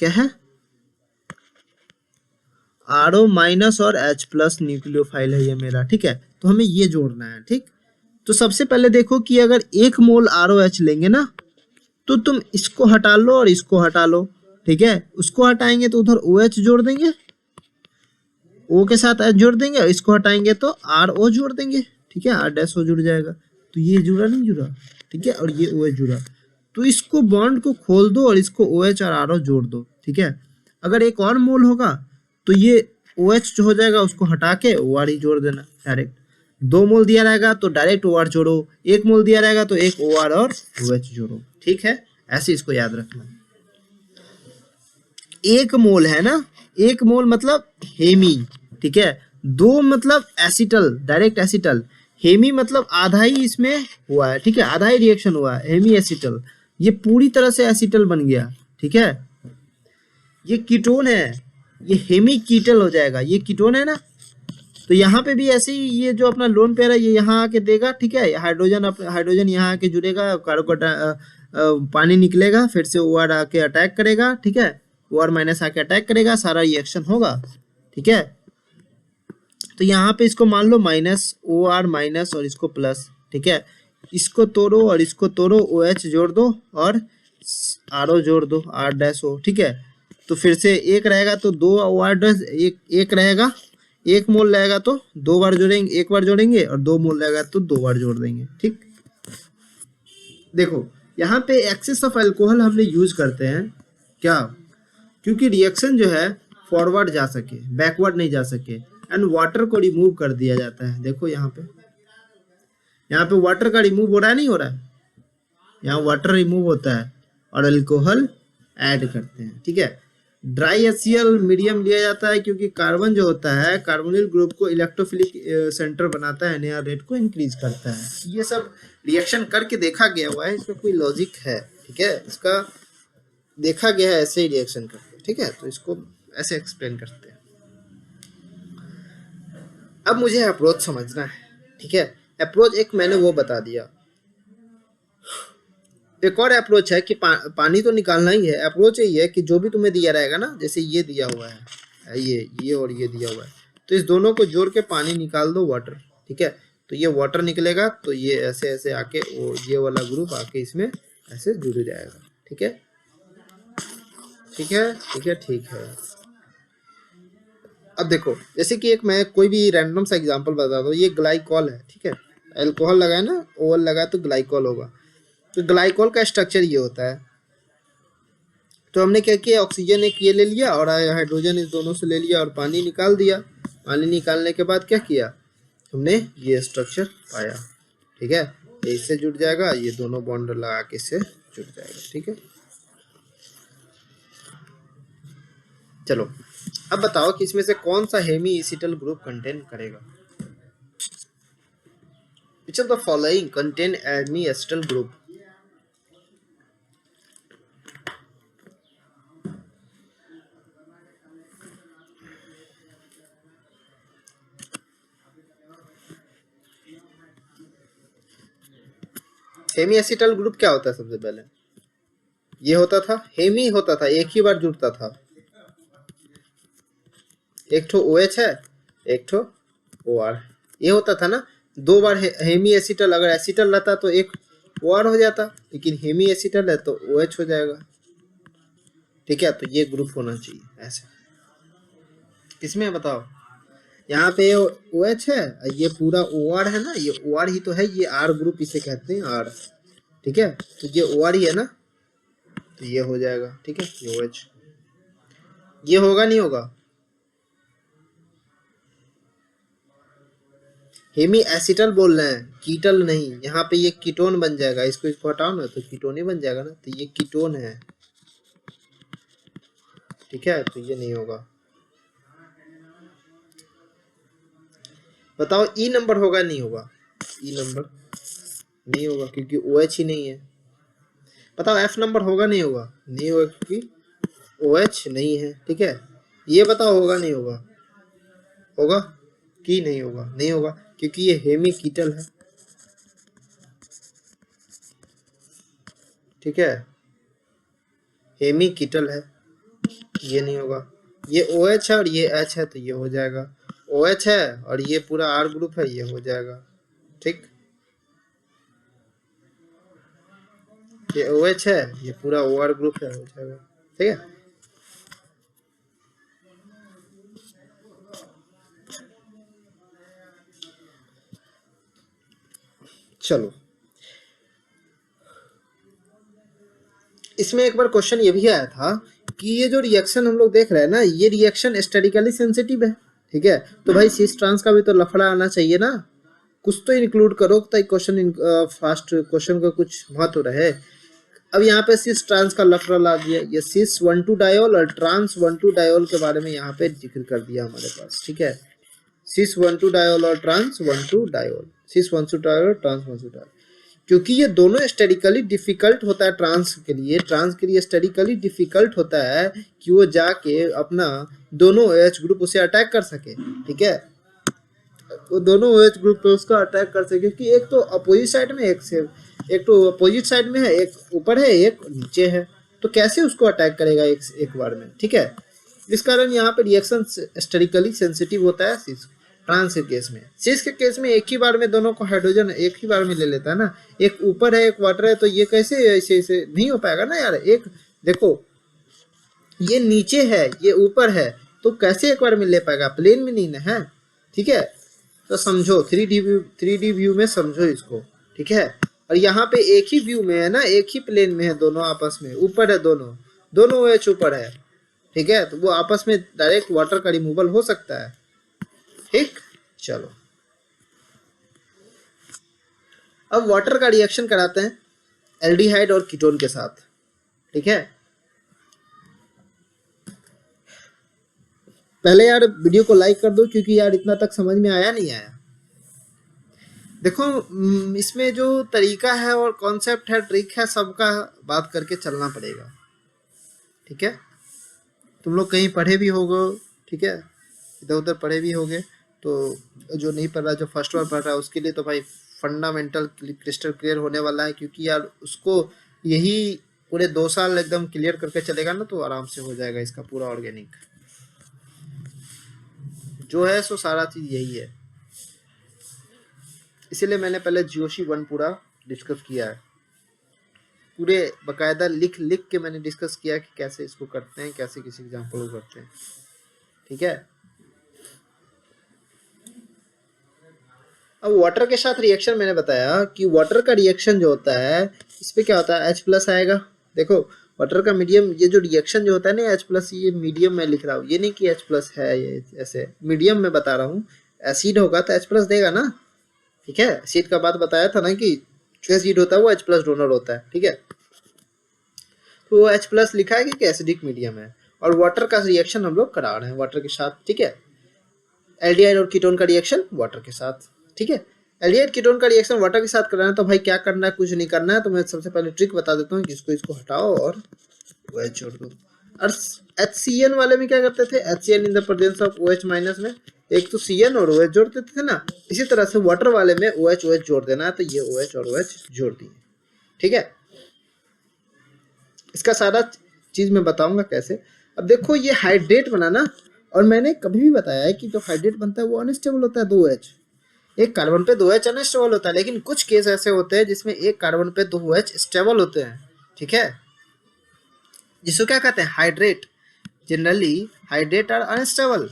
क्या है, आर ओ माइनस और H प्लस न्यूक्लियोफाइल है ये मेरा, ठीक है। तो हमें ये जोड़ना है, ठीक। तो सबसे पहले देखो कि अगर 1 मोल ROH लेंगे ना, तो तुम इसको हटा लो और इसको हटा लो, ठीक है। उसको हटाएंगे तो उधर OH जोड़ देंगे, O के साथ H जोड़ देंगे, और इसको हटाएंगे तो RO जोड़ देंगे, ठीक है। R डैश O जुड़ जाएगा। तो ये जुड़ा नहीं जुड़ा, ठीक है, और ये OH जुड़ा। तो इसको बॉन्ड को खोल दो और इसको OH और RO जोड़ दो, ठीक है। अगर एक और मोल होगा तो ये OH जो हो जाएगा उसको हटा के OR ही जोड़ देना डायरेक्ट। 2 मोल दिया रहेगा तो डायरेक्ट OR जोड़ो, 1 मोल दिया रहेगा तो एक OR और OH जोड़ो, ठीक है। ऐसे इसको याद रखना। 1 मोल है ना, 1 मोल मतलब हेमी, ठीक है। 2 मतलब एसिटल, डायरेक्ट एसिटल। हेमी मतलब आधा ही इसमें हुआ है, ठीक है, आधा ही रिएक्शन हुआ है, हेमी एसिटल। ये पूरी तरह से एसिटल बन गया, ठीक है। ये कीटोन है, ये हेमी कीटल हो जाएगा, ये कीटोन है ना। तो यहाँ पे भी ऐसे ही ये जो अपना लोन पेयर है ये यहाँ आके देगा, ठीक है। हाइड्रोजन यहाँ आके जुड़ेगा, पानी निकलेगा, फिर से OR आके अटैक करेगा, ठीक है। OR माइनस आके अटैक करेगा, सारा रिएक्शन होगा, ठीक है। तो यहाँ पे इसको मान लो माइनस, OR माइनस और इसको प्लस, ठीक है। इसको तोड़ो और इसको तोड़ो, OH जोड़ दो और RO जोड़ दो, R डैश O, ठीक है। तो फिर से एक रहेगा तो 2 OR डैश एक रहेगा, 1 मोल रहेगा तो 2 बार जोड़ेंगे, 1 बार जोड़ेंगे, और 2 मोल रहेगा तो 2 बार जोड़ देंगे, ठीक। देखो यहाँ पे एक्सेस ऑफ अल्कोहल हमने यूज करते हैं क्या, क्योंकि रिएक्शन जो है फॉरवर्ड जा सके, बैकवर्ड नहीं जा सके, एंड वाटर को रिमूव कर दिया जाता है। देखो यहाँ पे वाटर का रिमूव हो रहा है, नहीं हो रहा है, यहाँ वाटर रिमूव होता है और अल्कोहल ऐड करते हैं, ठीक है। ड्राई HCl मीडियम लिया जाता है क्योंकि कार्बन जो होता है कार्बोनिल ग्रुप को इलेक्ट्रोफिलिक सेंटर बनाता है, NAR रेट को इंक्रीज करता है। ये सब रिएक्शन करके देखा गया हुआ है, इसमें कोई लॉजिक है, ठीक है, इसका देखा गया है ऐसे ही रिएक्शन करके, ठीक है। तो इसको ऐसे एक्सप्लेन करते हैं। अब मुझे अप्रोच समझना है, ठीक है। अप्रोच एक मैंने वो बता दिया, एक और अप्रोच है कि पानी तो निकालना ही है। अप्रोच यही है कि जो भी तुम्हें दिया रहेगा ना, जैसे ये दिया हुआ है, ये और ये दिया हुआ है, तो इस दोनों को जोड़ के पानी निकाल दो, वाटर, ठीक है। तो ये वाटर निकलेगा, तो ये ऐसे ऐसे आके ये वाला ग्रुप आके इसमें ऐसे जुड़ जाएगा, ठीक है, ठीक है, ठीक है, ठीक है। अब देखो जैसे कि एक मैं कोई भी रैंडम सा एग्जांपल बता दूं, ये ग्लाइकॉल है, ठीक है। अल्कोहल लगा है ना, ओवल लगा है तो ग्लाइकॉल होगा। तो ग्लाइकॉल का स्ट्रक्चर ये होता है। तो हमने क्या किया, ऑक्सीजन एक ये ले लिया और हाइड्रोजन इस दोनों से ले लिया और पानी निकाल दिया। पानी निकालने के बाद क्या किया हमने, ये स्ट्रक्चर पाया, ठीक है। इससे जुड़ जाएगा, ये दोनों बॉन्ड लगा के इससे जुड़ जाएगा, ठीक है। चलो अब बताओ कि इसमें से कौन सा हेमी एसिटल ग्रुप कंटेन करेगा। Which of the following contain hemiacetal group. Hemiacetal group क्या होता है, सबसे पहले ये होता था, हेमी होता था, एक ही बार जुड़ता था, एक ठो OH है, एक ठो OR, ये होता था ना। 2 बार हेमी एसिटल, अगर एसिटल रहता तो एक OR हो जाता, लेकिन हेमी एसिटल है तो OH हो जाएगा, ठीक है। तो ये ग्रुप होना चाहिए ऐसे। किसमें बताओ, यहाँ पे OH है, ये पूरा OR है ना, ये OR ही तो है, ये R ग्रुप इसे कहते हैं, R, ठीक है। तो ये OR ही है ना, तो ये हो जाएगा, ठीक है, ये OH। ये होगा नहीं होगा, हेमी एसिटल बोल रहे हैं, कीटल नहीं। यहाँ पे ये कीटोन बन जाएगा, इसको हटाओ ना तो कीटोन ही बन जाएगा ना, तो ये कीटोन है, ठीक है। तो ये नहीं होगा। बताओ ई नंबर होगा नहीं होगा, ई नंबर नहीं होगा क्योंकि OH ही नहीं है। बताओ F नंबर होगा नहीं होगा? नहीं होगा क्योंकि OH नहीं है। ठीक है, ये बताओ होगा नहीं होगा? होगा कि नहीं होगा? नहीं होगा क्योंकि ये हेमिकीटल है। ठीक है, हेमिकीटल है, ये नहीं होगा। ये OH है और ये H है तो ये हो जाएगा। OH है और ये पूरा R ग्रुप है, ये हो जाएगा। ठीक, ये OH है, ये पूरा OR ग्रुप है, हो जाएगा। ठीक है, चलो इसमें एक बार क्वेश्चन ये भी आया था कि ये जो रिएक्शन हम लोग देख रहे हैं ना, ये रिएक्शन स्टैटिकली सेंसिटिव है। ठीक है, तो भाई सिस ट्रांस का भी तो लफड़ा आना चाहिए ना, कुछ तो इंक्लूड करो ताकि क्वेश्चन फास्ट क्वेश्चन का कुछ महत्व रहे। अब यहाँ पे सिस ट्रांस का लफड़ा ला दिया, ये सिस 1,2 डायोल और ट्रांस 1,2 डायोल के बारे में यहाँ पे जिक्र कर दिया हमारे पास। ठीक है, सिस 1,2 डायोल और ट्रांस 1,2 डायोल, सिस 1,2 डायोल और ट्रांस 1,2 डायोल। क्योंकि ये दोनों स्टेडिकली डिफिकल्ट होता है ट्रांस के लिए स्टेडिकली डिफिकल्ट होता है कि वो जाके अपना दोनों OH ग्रुप उसे अटैक कर सके। ठीक है, वो दोनों OH ग्रुप पे उसका अटैक कर सके क्योंकि एक तो अपोजिट साइड में एक तो अपोजिट साइड में है, एक ऊपर है एक नीचे है, तो कैसे उसको अटैक करेगा एक बार में। ठीक है, इस कारण यहाँ पे रिएक्शन स्टेरिकली सेंसिटिव होता है ट्रांस के केस में। सिस के केस में एक ही बार में दोनों को हाइड्रोजन एक ही बार में ले लेता है ना, एक ऊपर है एक वाटर है, तो ये कैसे ऐसे नहीं हो पाएगा ना यार। एक देखो, ये नीचे है ये ऊपर है, तो कैसे एक बार में ले पाएगा? प्लेन में नहीं ना है। ठीक है, तो समझो 3D व्यू में समझो इसको। ठीक है, और यहाँ पे एक ही व्यू में है ना, एक ही प्लेन में है, दोनों आपस में ऊपर है, दोनों OH ऊपर है। ठीक है, तो वो आपस में डायरेक्ट वाटर का रिमूवल हो सकता है। ठीक, चलो अब वाटर का रिएक्शन कराते हैं एल्डिहाइड और कीटोन के साथ। ठीक है, पहले यार वीडियो को लाइक कर दो क्योंकि यार इतना तक समझ में आया नहीं आया। देखो इसमें जो तरीका है और कॉन्सेप्ट है, ट्रिक है, सबका बात करके चलना पड़ेगा। ठीक है, तुम लोग कहीं पढ़े भी होगो। ठीक है, इधर उधर पढ़े भी होगे, तो जो नहीं पढ़ रहा, जो फर्स्ट बार पढ़ रहा है उसके लिए तो भाई फंडामेंटल क्रिस्टल क्लियर होने वाला है। क्योंकि यार उसको यही पूरे 2 साल एकदम क्लियर करके चलेगा ना, तो आराम से हो जाएगा इसका पूरा ऑर्गेनिक जो है सो सारा चीज यही है। इसीलिए मैंने पहले GOC 1 पूरा डिस्कस किया है, पूरे बकायदा लिख लिख के मैंने डिस्कस किया कि कैसे इसको करते हैं, कैसे किसी एग्जाम्पल को करते हैं। ठीक है, अब वाटर के साथ रिएक्शन मैंने बताया कि वाटर का रिएक्शन जो होता है इस पे क्या होता है, H+ आएगा। देखो वाटर का मीडियम, ये जो रिएक्शन जो होता है ना H+, ये मीडियम में लिख रहा हूँ, ये नहीं कि H+ है, ये ऐसे मीडियम में बता रहा हूँ। एसिड होगा तो H+ देगा ना। ठीक है, एसिड का बात बताया था ना कि जो एसिड होता है वो H+ डोनर होता है। ठीक है, तो वो H+ लिखा है कि एसिडिक मीडियम है, और वाटर का रिएक्शन हम लोग करा रहे हैं वाटर के साथ। ठीक है, एल्डिहाइड और कीटोन का रिएक्शन वाटर के साथ। ठीक है, एल्डिहाइड कीटोन का रिएक्शन वाटर के साथ कराना है, तो भाई क्या करना है, कुछ नहीं करना है। तो मैं सबसे पहले ट्रिक बता देता हूँ कि इसको हटाओ और OH जोड़ दो। और HCN वाले में क्या करते थे, HCN in the presence of OH minus में एक तो CN और OH जोड़ देते थे ना, इसी तरह से वाटर वाले में OH जोड़ देना है, तो ये OH और OH जोड़ दिए। ठीक है, इसका सारा चीज मैं बताऊंगा कैसे। अब देखो ये हाइड्रेट बना ना, और मैंने कभी भी बताया है कि जो हाइड्रेट बनता है वो अनस्टेबल होता है, 2H एक कार्बन पे 2H अनस्टेबल होता है। लेकिन कुछ केस ऐसे होते हैं जिसमें एक कार्बन पे 2H स्टेबल होते हैं। ठीक है, जिसको क्या कहते हैं, hydrate. Generally hydrate are unstable,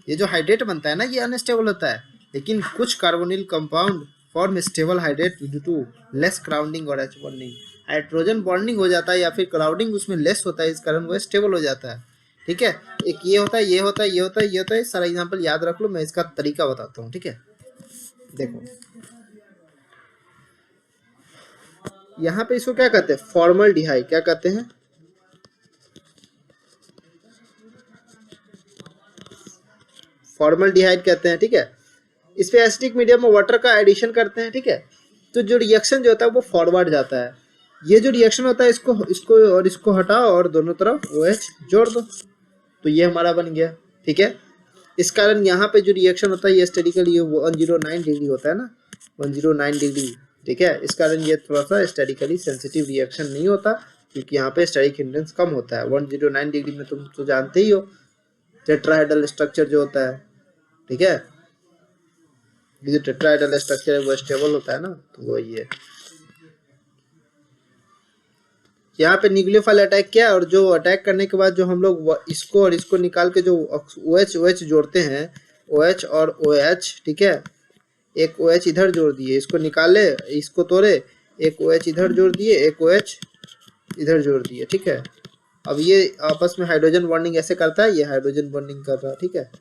ये जो हाइड्रेट बनता है ना ये अनस्टेबल होता है। लेकिन कुछ carbonyl compound form stable hydrate due to less crowding और H बॉन्डिंग। हाइड्रोजन बॉन्डिंग हो जाता है या फिर क्राउडिंग उसमें लेस होता है, इस कारण वो स्टेबल हो जाता है। ठीक है, एक ये होता है, ये होता है, ये होता है, ये होता है, सारा एग्जाम्पल याद रख लो, मैं इसका तरीका बताता हूँ। ठीक है, देखो यहाँ पे इसको क्या कहते हैं, फॉर्मल्डिहाइड। क्या कहते हैं, फॉर्मल्डिहाइड कहते हैं। ठीक है, इस पे एसिडिक मीडियम में वाटर का एडिशन करते हैं। ठीक है, तो जो रिएक्शन जो होता है वो फॉरवर्ड जाता है। ये जो रिएक्शन होता है इसको इसको और इसको हटाओ और दोनों तरफ OH जोड़ दो, तो ये हमारा बन गया। ठीक है, इस कारण यहाँ पे जो रिएक्शन होता है ये स्टैटिकली 109 डिग्री होता है ना, 109 डिग्री। ठीक है, इस कारण ये थोड़ा सा स्टैटिकली सेंसिटिव रिएक्शन नहीं होता, क्योंकि यहाँ पे स्टैटिक हिंड्रेंस कम होता है। 109 डिग्री में तुम तो जानते ही हो टेट्राहेड्रल स्ट्रक्चर जो होता है। ठीक है, ये जो टेट्राहेड्रल स्ट्रक्चर है वो स्टेबल होता है ना, तो वो ये यहाँ पे न्यूक्लियोफाइल अटैक किया, और जो अटैक करने के बाद जो हम लोग इसको और इसको निकाल के जो OH जोड़ते हैं, OH और OH, ठीक है, एक OH इधर जोड़ दिए, इसको निकाले, इसको तोड़े, एक OH इधर जोड़ दिए, एक OH इधर जोड़ दिए। ठीक है, अब ये आपस में हाइड्रोजन बॉन्डिंग ऐसे करता है, ये हाइड्रोजन बॉन्डिंग कर रहा है। ठीक है,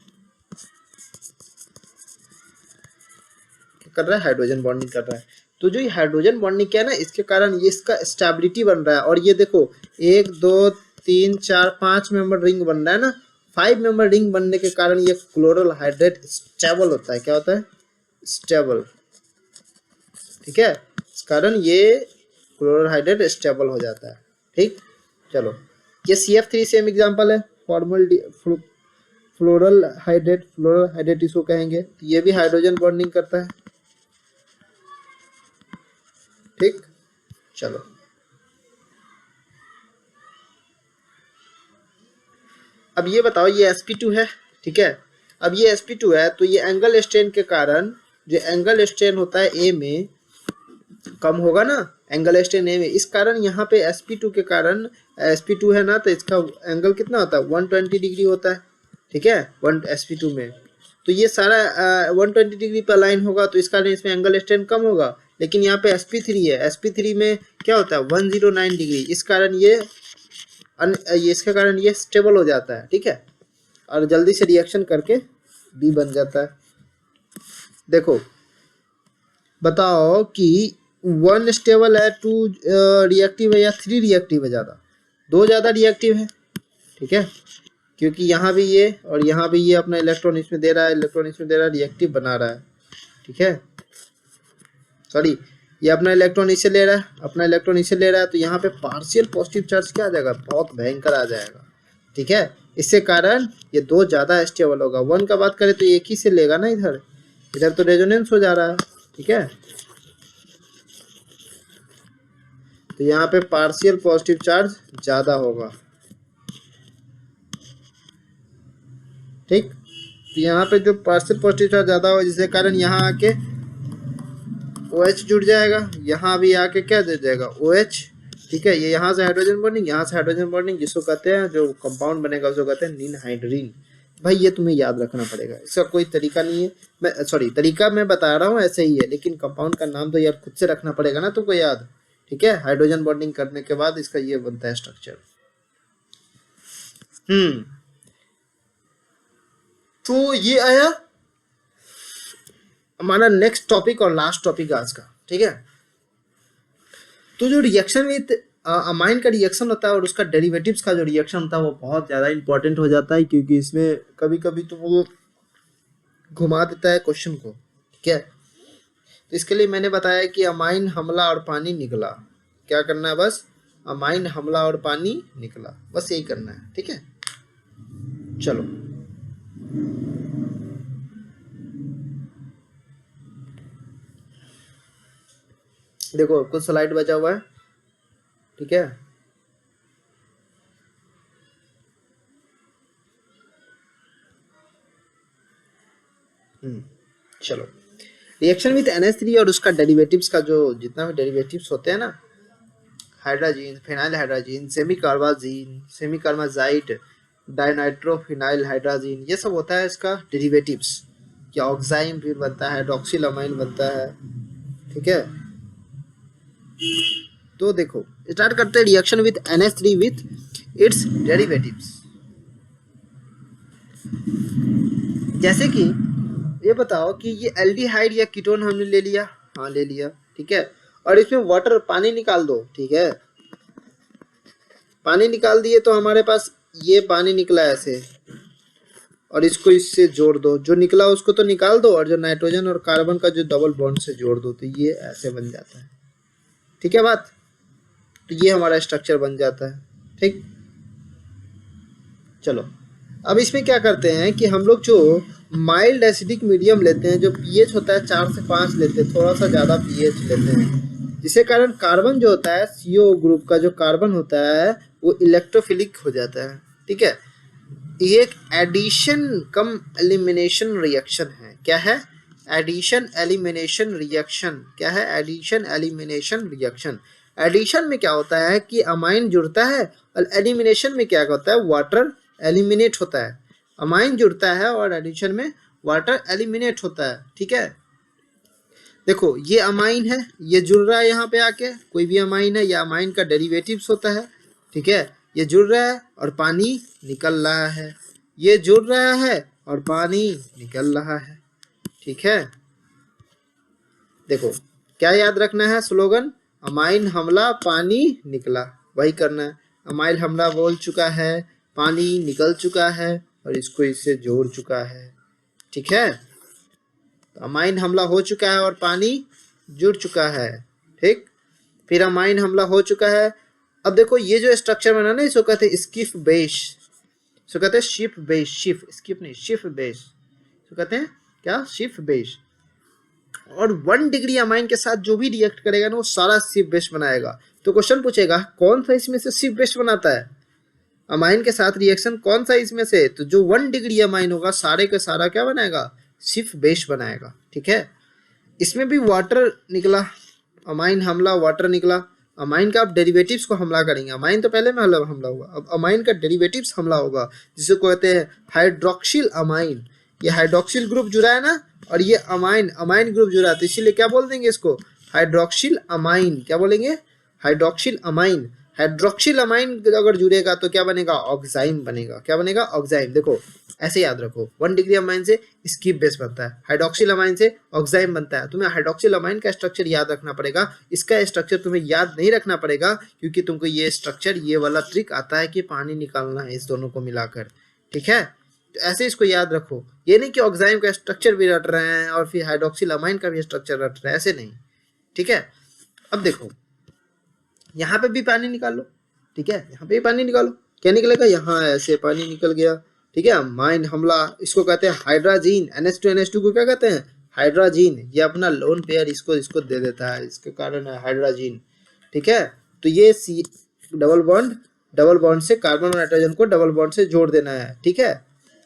कर रहा है, हाइड्रोजन बॉन्डिंग कर रहा है। तो जो ये हाइड्रोजन बॉन्डिंग क्या है ना, इसके कारण ये इसका स्टेबिलिटी बन रहा है। और ये देखो 1 2 3 4 5 मेंबर रिंग बन रहा है ना, 5 मेंबर रिंग बनने के कारण ये क्लोरल हाइड्रेट स्टेबल होता है। क्या होता है? स्टेबल। ठीक है, इस कारण ये क्लोरल हाइड्रेट स्टेबल हो जाता है। ठीक, चलो ये CF3 सेम एग्जांपल है, फॉर्मल फ्लोरल हाइड्रेट इसको कहेंगे। ये भी हाइड्रोजन बॉन्डिंग करता है। ठीक, चलो अब ये बताओ, ये sp2 है। ठीक है, अब ये sp2 है तो ये एंगल स्ट्रेन के कारण, जो एंगल स्ट्रेन होता है A में कम होगा ना, एंगल स्ट्रेन A में, इस कारण यहाँ पे sp2 के कारण, sp2 है ना, तो इसका एंगल कितना होता है? 120 डिग्री होता है। ठीक है, sp2 में तो ये सारा 120 डिग्री पर अलाइन होगा, तो इस कारण इसमें एंगल स्ट्रेन कम होगा। लेकिन यहाँ पे sp3 है, sp3 में क्या होता है? 109 डिग्री, इस कारण ये इसके कारण ये स्टेबल हो जाता है। ठीक है, और जल्दी से रिएक्शन करके B बन जाता है। देखो बताओ कि 1 स्टेबल है, 2 रिएक्टिव है या 3 रिएक्टिव है? ज़्यादा, 2 ज़्यादा रिएक्टिव है। ठीक है, क्योंकि यहाँ भी ये और यहाँ भी ये अपना इलेक्ट्रॉन इसमें दे रहा है, इलेक्ट्रॉन इसमें दे रहा है, रिएक्टिव बना रहा है। ठीक है, सॉरी, ये अपना इलेक्ट्रॉन इसे ले रहा है, अपना इलेक्ट्रॉन इसे ले रहा है, तो यहाँ पे पार्शियल पॉजिटिव चार्ज क्या आ जाएगा? बहुत भयंकर आ जाएगा। ठीक है, इससे कारण ये 2 ज़्यादा स्टेबल होगा। 1 का बात करें तो एक ही से लेगा ना, इधर इधर तो रेजोनेंस हो जा रहा है। ठीक है, तो यहाँ पे पार्शियल पॉजिटिव चार्ज ज़्यादा होगा। ठीक, तो यहाँ पे जो पार्शियल पॉजिटिव चार्ज ज़्यादा होगा, जिसके कारण यहाँ आके OH जुड़ जाएगा, यहाँ भी आके क्या जुड़ जाएगा? OH। ठीक है, ये यहाँ से हाइड्रोजन बॉन्डिंग, यहाँ से हाइड्रोजन बॉन्डिंग, जिसको कहते हैं, जो कंपाउंड बनेगा उसको कहते हैं निनहाइड्रीन। भाई ये तुम्हें याद रखना पड़ेगा, इसका कोई तरीका नहीं है, मैं सॉरी तरीका मैं बता रहा हूँ, ऐसे ही है, लेकिन कंपाउंड का नाम तो यार खुद से रखना पड़ेगा ना तुमको याद। ठीक है, हाइड्रोजन बॉन्डिंग करने के बाद इसका ये बनता है स्ट्रक्चर। तो ये आया हमारा नेक्स्ट टॉपिक और लास्ट टॉपिक आज का। ठीक है, तो जो रिएक्शन विद अमाइन का रिएक्शन होता है और उसका डेरिवेटिव्स का जो रिएक्शन होता है वो बहुत ज़्यादा इंपॉर्टेंट हो जाता है, क्योंकि इसमें कभी कभी तो वो घुमा देता है क्वेश्चन को। ठीक है, तो इसके लिए मैंने बताया कि अमाइन हमला और पानी निकला, क्या करना है? बस अमाइन हमला और पानी निकला, बस यही करना है। ठीक है, चलो देखो कुछ स्लाइड बचा हुआ है। ठीक है, चलो रिएक्शन विद NH3 और उसका डेरिवेटिव्स का जो जितना भी डेरिवेटिव्स होते हैं ना, hydrazine, phenyl hydrazine, semi carbazide, dinitrophenyl hydrazine, ये सब होता है इसका डेरिवेटिव्स। या ऑक्साइम फिर बनता है, हाइड्रोक्सिल अमाइन बनता है। ठीक है, तो देखो स्टार्ट करते हैं reaction with NH3 with its derivatives. जैसे कि ये बताओ कि ये एल्डिहाइड या कीटोन हमने ले लिया, हाँ ले लिया। ठीक है, और इसमें वाटर पानी निकाल दो। ठीक है, पानी निकाल दिए तो हमारे पास ये पानी निकला ऐसे, और इसको इससे जोड़ दो, जो निकला उसको तो निकाल दो और जो नाइट्रोजन और कार्बन का जो डबल बॉन्ड से जोड़ दो, तो ये ऐसे बन जाता है। ठीक है बात, तो ये हमारा स्ट्रक्चर बन जाता है। ठीक, चलो अब इसमें क्या करते हैं कि हम लोग जो माइल्ड एसिडिक मीडियम लेते हैं, जो पीएच होता है 4 से 5 लेते हैं, थोड़ा सा ज़्यादा पीएच लेते हैं, जिसके कारण कार्बन जो होता है CO ग्रुप का जो कार्बन होता है वो इलेक्ट्रोफिलिक हो जाता है। ठीक है, ये एक एडिशन कम एलिमिनेशन रिएक्शन है। क्या है? Addition elimination reaction. क्या है? Addition elimination reaction. एडिशन में क्या होता है कि अमाइन जुड़ता है और एलिमिनेशन में क्या होता है, वाटर एलिमिनेट होता है। अमाइन जुड़ता है और एडिशन में वाटर एलिमिनेट होता है। ठीक है, देखो ये अमाइन है, ये जुड़ रहा है यहाँ पे आके, कोई भी अमाइन है, या अमाइन का डेरिवेटिव्स होता है। ठीक है, ये जुड़ रहा है और पानी निकल रहा है, ये जुड़ रहा है और पानी निकल रहा है। ठीक है, देखो क्या याद रखना है स्लोगन, अमाइन हमला पानी निकला, वही करना है। अमाइन हमला बोल चुका है, पानी निकल चुका है और इसको इससे जोड़ चुका है। ठीक है, तो अमाइन हमला हो चुका है और पानी जुड़ चुका है। ठीक, फिर अमाइन हमला हो चुका है। अब देखो ये जो स्ट्रक्चर बना ना, इसको कहते हैं स्किफ बेस, इसको कहते हैं शिफ बेस, शिफ स्किप नहीं, शिफ बेस, इसको कहते हैं क्या, शिफ बेस। और 1 डिग्री अमाइन के साथ जो भी रिएक्ट करेगा ना वो सारा शिफ बेस बनाएगा। तो क्वेश्चन पूछेगा कौन सा इसमें से शिफ बेस बनाता है, अमाइन के साथ रिएक्शन कौन सा इसमें से, तो जो 1 डिग्री अमाइन होगा सारे का सारा क्या बनाएगा, शिफ बेस बनाएगा। ठीक है, इसमें भी वाटर निकला, अमाइन हमला वाटर निकला। अमाइन का अब डेरिवेटिव्स को हमला करेंगे, अमाइन तो पहले में हमला हुआ, अब अमाइन का डेरिवेटिव्स हमला होगा, जिसे कहते हैं हाइड्रोक्सिल अमाइन। ये हाइड्रोक्सिल ग्रुप जुड़ा है ना, और ये अमाइन अमाइन ग्रुप जुड़ा है, तो इसीलिए क्या बोल देंगे इसको, हाइड्रोक्सिल अमाइन। क्या बोलेंगे, हाइड्रोक्सिल अमाइन। हाइड्रोक्सिल अमाइन अगर जुड़ेगा तो क्या बनेगा, ऑक्साइम बनेगा। क्या बनेगा, ऑक्साइम। देखो ऐसे याद रखो, 1 डिग्री अमाइन से स्किप बेस बनता है, हाइड्रोक्सिल अमाइन से ऑक्साइम बनता है। तुम्हें हाइड्रोक्सिल अमाइन का स्ट्रक्चर याद रखना पड़ेगा, इसका स्ट्रक्चर तुम्हें याद नहीं रखना पड़ेगा, क्योंकि तुमको ये स्ट्रक्चर, ये वाला ट्रिक आता है कि पानी निकालना है इस दोनों को मिलाकर। ठीक है, तो ऐसे इसको याद रखो, ये नहीं कि ऑक्साइम का स्ट्रक्चर भी रट रहे हैं और फिर हाइड्रोक्सिल अमाइन का भी स्ट्रक्चर रट रहे हैं, ऐसे नहीं। ठीक है, अब देखो यहाँ पे भी पानी निकाल लो। ठीक है, यहाँ पे भी पानी निकालो, क्या निकलेगा, यहाँ ऐसे पानी निकल गया। ठीक है, अमाइन हमला, इसको कहते हैं हाइड्राजीन। NH2 को क्या कहते हैं, हाइड्राजीन। ये अपना लोन पेयर इसको इसको दे देता है, इसके कारण है हाइड्राजीन। ठीक है, तो ये C डबल बॉन्ड से कार्बन और नाइट्रोजन को डबल बॉन्ड से जोड़ देना है। ठीक है,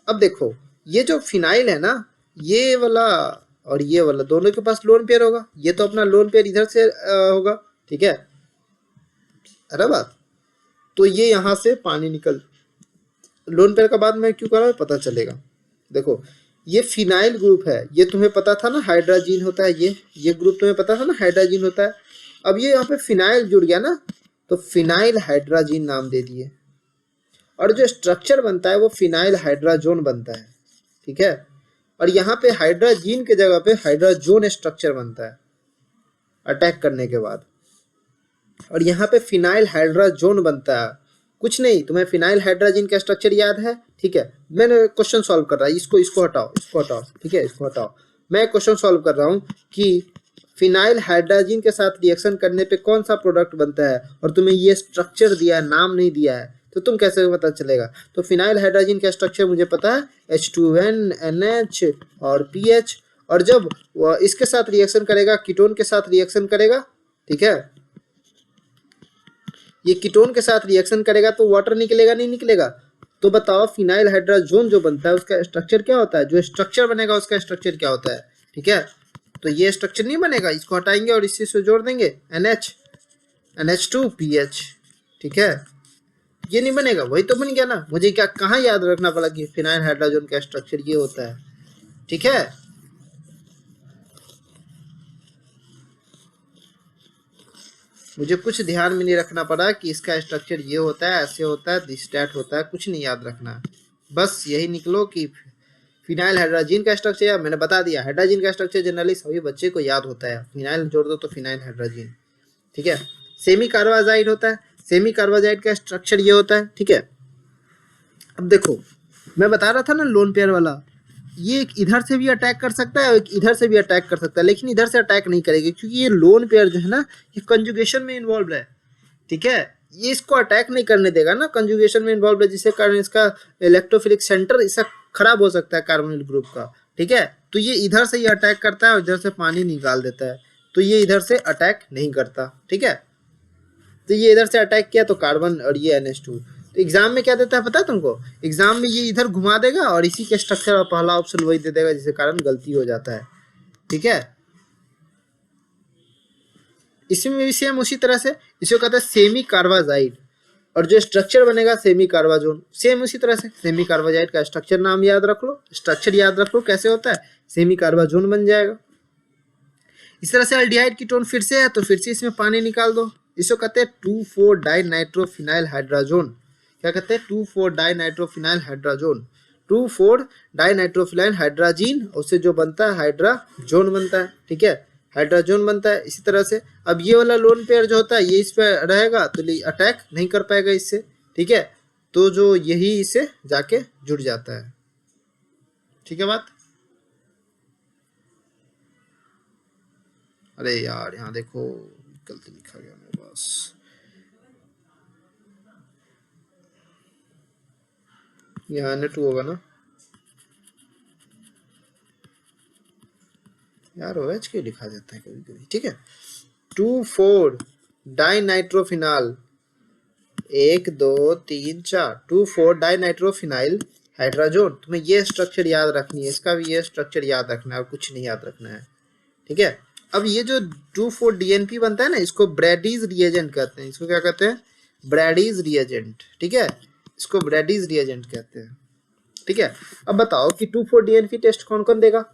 अब देखो ये जो फिनाइल है ना, ये वाला और ये वाला दोनों के पास लोन पेयर होगा, ये तो अपना लोन पेयर इधर से होगा। ठीक है, अरे बात, तो ये यहाँ से पानी निकल, लोन पेयर का बाद में क्यों कर रहा है पता चलेगा। देखो ये फिनाइल ग्रुप है, ये तुम्हें पता था ना हाइड्राजीन होता है, ये ग्रुप तुम्हें पता था ना हाइड्राजीन होता है। अब ये यहाँ पे फिनाइल जुड़ गया ना, तो फिनाइल हाइड्राजीन नाम दे दिए, और जो स्ट्रक्चर बनता है वो फिनाइल हाइड्राजोन बनता है। ठीक है, और यहाँ पे हाइड्राजीन के जगह पे हाइड्राजोन स्ट्रक्चर बनता है अटैक करने के बाद, और यहाँ पे फिनाइल हाइड्राजोन बनता है। कुछ नहीं, तुम्हें फिनाइल हाइड्राजीन का स्ट्रक्चर याद है। ठीक है, मैंने क्वेश्चन सॉल्व कर रहा है, इसको हटाओ, इसको हटाओ। ठीक है, इसको हटाओ, मैं क्वेश्चन सॉल्व कर रहा हूँ कि फिनाइल हाइड्राजीन के साथ रिएक्शन करने पे कौन सा प्रोडक्ट बनता है, और तुम्हें ये स्ट्रक्चर दिया है, नाम नहीं दिया है, तो तुम कैसे पता चलेगा। तो फिनाइल हाइड्राजीन का स्ट्रक्चर मुझे पता है, H2N NH और PH, और जब इसके साथ रिएक्शन करेगा, कीटोन के साथ रिएक्शन करेगा, ठीक है, ये कीटोन के साथ रिएक्शन करेगा तो वाटर निकलेगा, नहीं निकलेगा। तो बताओ फिनाइल हाइड्राजोन जो बनता है उसका स्ट्रक्चर क्या होता है, जो स्ट्रक्चर बनेगा उसका स्ट्रक्चर क्या होता है। ठीक है, तो ये स्ट्रक्चर नहीं बनेगा, इसको हटाएंगे और इसी से जोड़ देंगे NH2PH। ठीक है, ये नहीं बनेगा, वही तो बन गया ना। मुझे क्या कहाँ याद रखना पड़ा कि फिनाइल हाइड्राजोन का स्ट्रक्चर ये होता है। ठीक है, मुझे कुछ ध्यान में नहीं रखना पड़ा कि इसका स्ट्रक्चर ये होता है, ऐसे होता है, दिस डैट होता है, कुछ नहीं याद रखना। बस यही निकलो कि फिनाइल हाइड्राजीन का स्ट्रक्चर, या मैंने बता दिया हाइड्राजीन का स्ट्रक्चर जनरली सभी बच्चे को याद होता है, फिनाइल जोड़ दो तो फिनाइल हाइड्राजीन। ठीक है, सेमी कार्बाजाइड होता है, सेमी कार्बाजाइड का स्ट्रक्चर ये होता है। ठीक है, अब देखो मैं बता रहा था ना लोन पेयर वाला, ये एक इधर से भी अटैक कर सकता है और एक इधर से भी अटैक कर सकता है, लेकिन इधर से अटैक नहीं करेगी क्योंकि ये लोन पेयर जो है ना ये कंजुगेशन में इन्वॉल्व है। ठीक है, ये इसको अटैक नहीं करने देगा ना, कंजुगेशन में इन्वॉल्व है, जिसके कारण इसका इलेक्ट्रोफिलिक सेंटर इसका खराब हो सकता है कार्बोनिल ग्रुप का। ठीक है, तो ये इधर से ये अटैक करता है और इधर से पानी निकाल देता है, तो ये इधर से अटैक नहीं करता। ठीक है, तो ये इधर से अटैक किया तो कार्बन और ये NH2। तो एग्जाम में क्या देता है पता है तुमको, एग्जाम में ये इधर घुमा देगा और इसी के स्ट्रक्चर और पहला ऑप्शन वही दे देगा, जिसके कारण गलती हो जाता है। ठीक है, इसमें भी सेम उसी तरह से, इसको कहते हैं सेमी कार्बाजाइड, और जो स्ट्रक्चर बनेगा सेमी कार्बाजोन, सेम उसी तरह से सेमी कार्बाजाइड का स्ट्रक्चर नाम याद रख लो, स्ट्रक्चर याद रख लो कैसे होता है, सेमी कार्बाजोन बन जाएगा। इस तरह से एल्डिहाइड कीटोन फिर से है तो फिर से इसमें पानी निकाल दो, इसको कहते हैं 2,4-डाइनाइट्रोफिनाइल हाइड्राजोन। क्या कहते हैं, 2,4-डाइनाइट्रोफिनाइल हाइड्राजोन, 2,4-डाइनाइट्रोफिनाइल हाइड्राजीन, उससे जो बनता है हाइड्राजोन बनता है। ठीक है, हाइड्राजोन बनता है। इसी तरह से अब ये वाला लोन पेयर जो होता है ये इस पर रहेगा तो अटैक नहीं कर पाएगा इससे। ठीक है, तो जो यही इसे जाके जुड़ जाता है। ठीक है बात, अरे यार यहाँ देखो गलती लिखा गया मेरे पास, यहाँ N2 होगा ना यार, OH क्यों लिखा जाता है कभी कभी। ठीक है, 2,4-डाइनाइट्रोफिनाल 1 2 3 4 2,4-डाइनाइट्रोफिनाइल हाइड्राजोन। तुम्हें ये स्ट्रक्चर याद रखनी है, इसका भी ये स्ट्रक्चर याद रखना है और कुछ नहीं याद रखना है। ठीक है, अब ये जो 2,4-DNP बनता है ना, इसको ब्रैडीज रिएजेंट कहते हैं। इसको क्या कहते हैं, ब्रैडीज रिएजेंट। ठीक है, इसको ब्रैडीज रिएजेंट कहते हैं। ठीक है, अब बताओ कि 2,4-DNP टेस्ट कौन कौन देगा,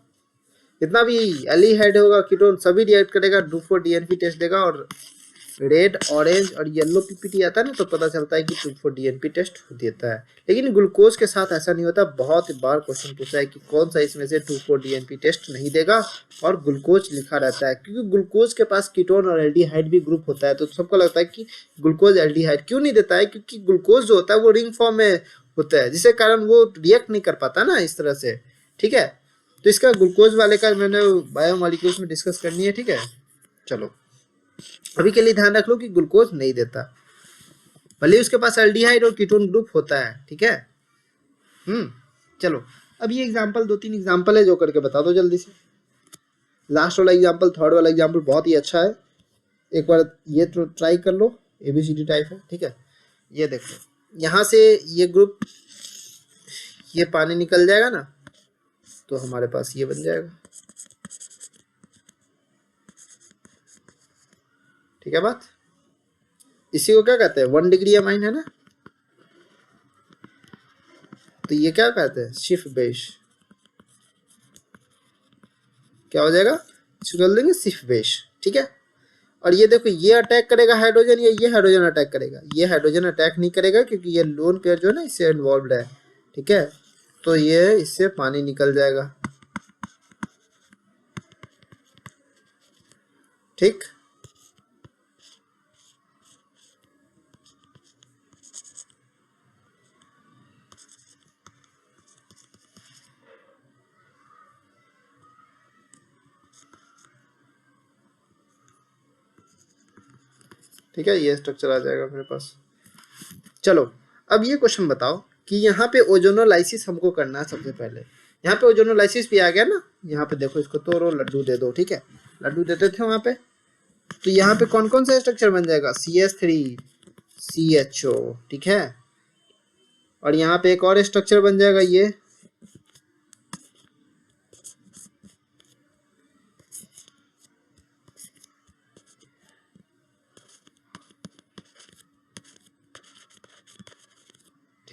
जितना भी एल्डिहाइड होगा कीटोन सभी रिएक्ट करेगा, 2,4-DNP टेस्ट देगा, और रेड ऑरेंज और येलो PPT आता है ना तो पता चलता है कि 2,4-DNP टेस्ट देता है। लेकिन ग्लूकोज के साथ ऐसा नहीं होता, बहुत बार क्वेश्चन पूछा है कि कौन सा इसमें से 2,4-DNP टेस्ट नहीं देगा, और ग्लूकोज लिखा रहता है क्योंकि ग्लूकोज के पास कीटोन और एल्डिहाइड भी ग्रुप होता है। तो सबको लगता है कि ग्लूकोज एल्डिहाइड क्यों नहीं देता है, क्योंकि ग्लूकोज जो होता है वो रिंग फॉर्म में होता है, जिसके कारण वो रिएक्ट नहीं कर पाता ना इस तरह से। ठीक है, तो इसका ग्लूकोज वाले का मैंने बायोमॉलिक्यूल्स में डिस्कस करनी है। ठीक है, चलो अभी के लिए ध्यान रख लो कि ग्लूकोज नहीं देता, भले उसके पास एल्डिहाइड और कीटोन ग्रुप होता है। ठीक है, चलो अब ये एग्जांपल 2-3 एग्जांपल है जो करके बता दो जल्दी से। लास्ट वाला एग्जांपल, थर्ड वाला एग्जांपल बहुत ही अच्छा है, एक बार ये तो ट्राई कर लो, ABCD टाइप है। ठीक है, ये देखो यहाँ से ये ग्रुप, ये पानी निकल जाएगा ना तो हमारे पास ये बन जाएगा। ठीक है बात, इसी को क्या कहते हैं 1 डिग्री अमाइन है ना, तो ये क्या कहते हैं शिफ्ट बेस। क्या हो जाएगा, इसको कर देंगे शिफ्ट बेस। ठीक है, और ये देखो ये अटैक करेगा हाइड्रोजन, या ये हाइड्रोजन अटैक करेगा, ये हाइड्रोजन अटैक नहीं करेगा क्योंकि ये लोन पेयर जो है ना इससे इन्वॉल्व है। ठीक है, तो ये इससे पानी निकल जाएगा। ठीक, ठीक है, ये स्ट्रक्चर आ जाएगा मेरे पास। चलो अब ये क्वेश्चन बताओ कि यहाँ पे ओजोनोलाइसिस हमको करना है। सबसे पहले यहाँ पे ओजोनोलाइसिस भी आ गया ना, यहाँ पे देखो इसको तोड़ो, लड्डू दे दो। ठीक है, लड्डू देते थे वहाँ पे, तो यहाँ पे कौन कौन सा स्ट्रक्चर बन जाएगा, CH3CHO। ठीक है, और यहाँ पे एक और स्ट्रक्चर बन जाएगा ये,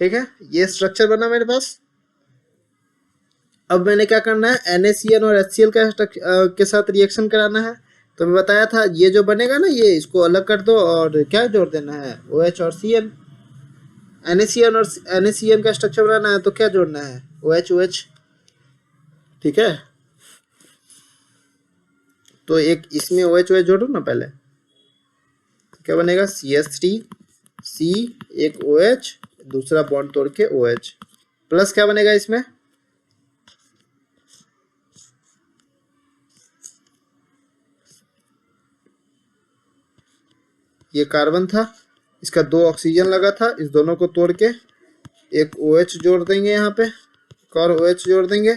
ठीक है, ये स्ट्रक्चर बना मेरे पास। अब मैंने क्या करना है, NaCN और HCl का के साथ रिएक्शन कराना है। तो मैं बताया था ये जो बनेगा ना, ये इसको अलग कर दो और क्या जोड़ देना है, OH और CN। NaCN और NaCN का स्ट्रक्चर बनाना है तो क्या जोड़ना है, OH। ठीक है, तो एक इसमें OH जोड़ो ना पहले, क्या बनेगा CH3C, एक OH, दूसरा बॉन्ड तोड़ के OH। प्लस क्या बनेगा इसमें, ये कार्बन था, इसका 2 ऑक्सीजन लगा था, इस दोनों को तोड़ के एक OH जोड़ देंगे, यहाँ पे और OH जोड़ देंगे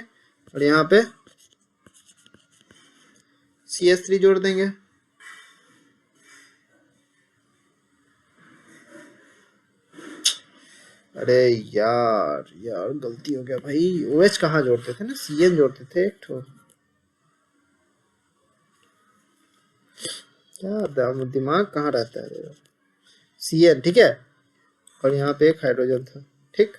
और यहाँ पे CH3 जोड़ देंगे। अरे यार यार गलती हो गया भाई, OH कहाँ जोड़ते थे ना, CN जोड़ते थे एक ठो, क्या दिमाग कहाँ रहता है। CN ठीक है, और यहाँ पे एक हाइड्रोजन था, ठीक।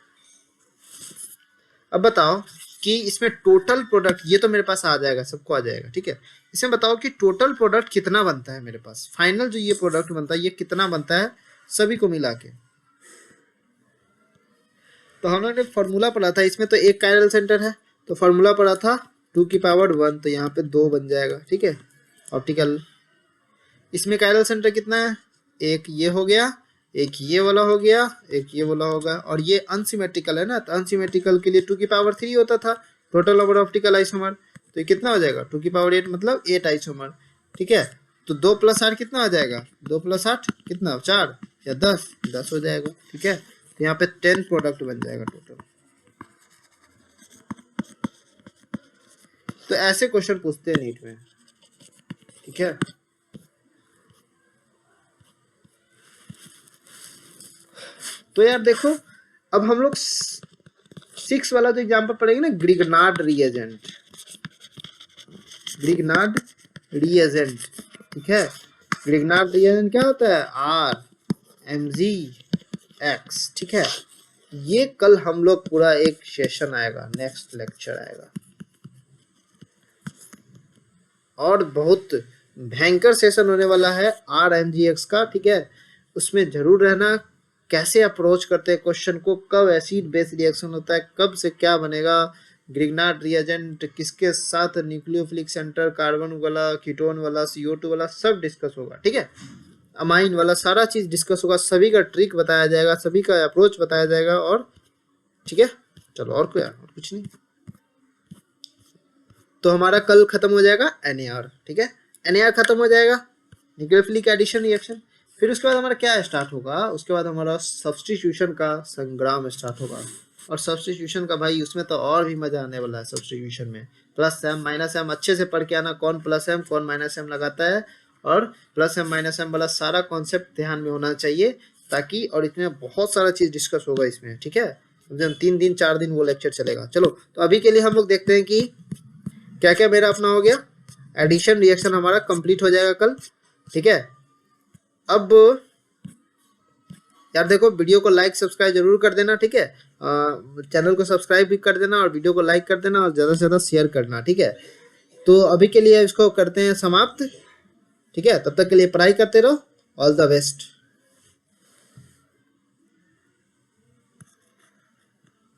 अब बताओ कि इसमें टोटल प्रोडक्ट, ये तो मेरे पास आ जाएगा, सबको आ जाएगा, ठीक है। इसमें बताओ कि टोटल प्रोडक्ट कितना बनता है मेरे पास, फाइनल जो ये प्रोडक्ट बनता है ये कितना बनता है सभी को मिला के। तो हमने फॉर्मूला पढ़ा था, इसमें तो एक कायरल सेंटर है, तो फॉर्मूला पढ़ा था 2 की पावर 1, तो यहाँ पे 2 बन जाएगा, ठीक है। ऑप्टिकल, इसमें कायरल सेंटर कितना है, एक ये हो गया, एक ये वाला हो गया, एक ये वाला होगा, और ये अनसिमेट्रिकल है ना, तो अनसिमेट्रिकल के लिए 2 की पावर 3 होता था टोटल नंबर ऑप्टिकल आइसोमर, तो ये कितना हो जाएगा 2 की पावर 8 मतलब 8 आइसोमर, ठीक है। तो 2 + 8 कितना आ जाएगा, 2 + 8 कितना 4 या 10 हो जाएगा, ठीक है। तो यहाँ पे 10 प्रोडक्ट बन जाएगा टोटल। तो ऐसे क्वेश्चन पूछते हैं नीट में, ठीक है। तो यार देखो, अब हम लोग 6 वाला जो एग्जाम्पल पढ़ेंगे ना, ग्रिग्नार्ड रिएजेंट, ग्रिग्नार्ड रिएजेंट, ठीक है। ग्रिग्नार्ड रिएजेंट क्या होता है, RMgX, ठीक है। ये कल हम लोग पूरा एक सेशन आएगा, नेक्स्ट लेक्चर आएगा, और बहुत भयंकर सेशन होने वाला है RMgX का, ठीक है। उसमें जरूर रहना, कैसे अप्रोच करते हैं क्वेश्चन को, कब एसिड बेस रिएक्शन होता है, कब से क्या बनेगा, ग्रिग्नार्ड रिएजेंट किसके साथ, न्यूक्लियोफिलिक सेंटर, कार्बन वाला, कीटोन वाला, CO2 वाला, सब डिस्कस होगा, ठीक है। अमाइन वाला सारा चीज डिस्कस होगा, सभी का ट्रिक बताया जाएगा, सभी का अप्रोच बताया जाएगा, और ठीक है। चलो और क्या, और कुछ नहीं। तो हमारा कल खत्म हो जाएगा NAR, ठीक है। NAR खत्म हो जाएगा, न्यूक्लियोफिलिक एडिशन रिएक्शन, फिर उसके बाद हमारा क्या स्टार्ट होगा, उसके बाद हमारा सब्स्टिट्यूशन का संग्राम स्टार्ट होगा। और सब्स्टिट्यूशन का भाई उसमें तो और भी मजा आने वाला है सब्स्टिट्यूशन में, +m -m अच्छे से पढ़ के आना, कौन +m कौन -m लगाता है, और +m -m वाला सारा कॉन्सेप्ट ध्यान में होना चाहिए, ताकि, और इसमें बहुत सारा चीज डिस्कस होगा इसमें, ठीक है। 3 दिन 4 दिन वो लेक्चर चलेगा। चलो तो अभी के लिए हम लोग देखते हैं कि क्या क्या मेरा अपना हो गया, एडिशन रिएक्शन हमारा कंप्लीट हो जाएगा कल, ठीक है। अब यार देखो, वीडियो को लाइक सब्सक्राइब जरूर कर देना, ठीक है। चैनल को सब्सक्राइब भी कर देना, और वीडियो को लाइक कर देना, और ज़्यादा से ज़्यादा शेयर करना, ठीक है। तो अभी के लिए इसको करते हैं समाप्त, ठीक है। तब तक के लिए पढ़ाई करते रहो, ऑल द बेस्ट।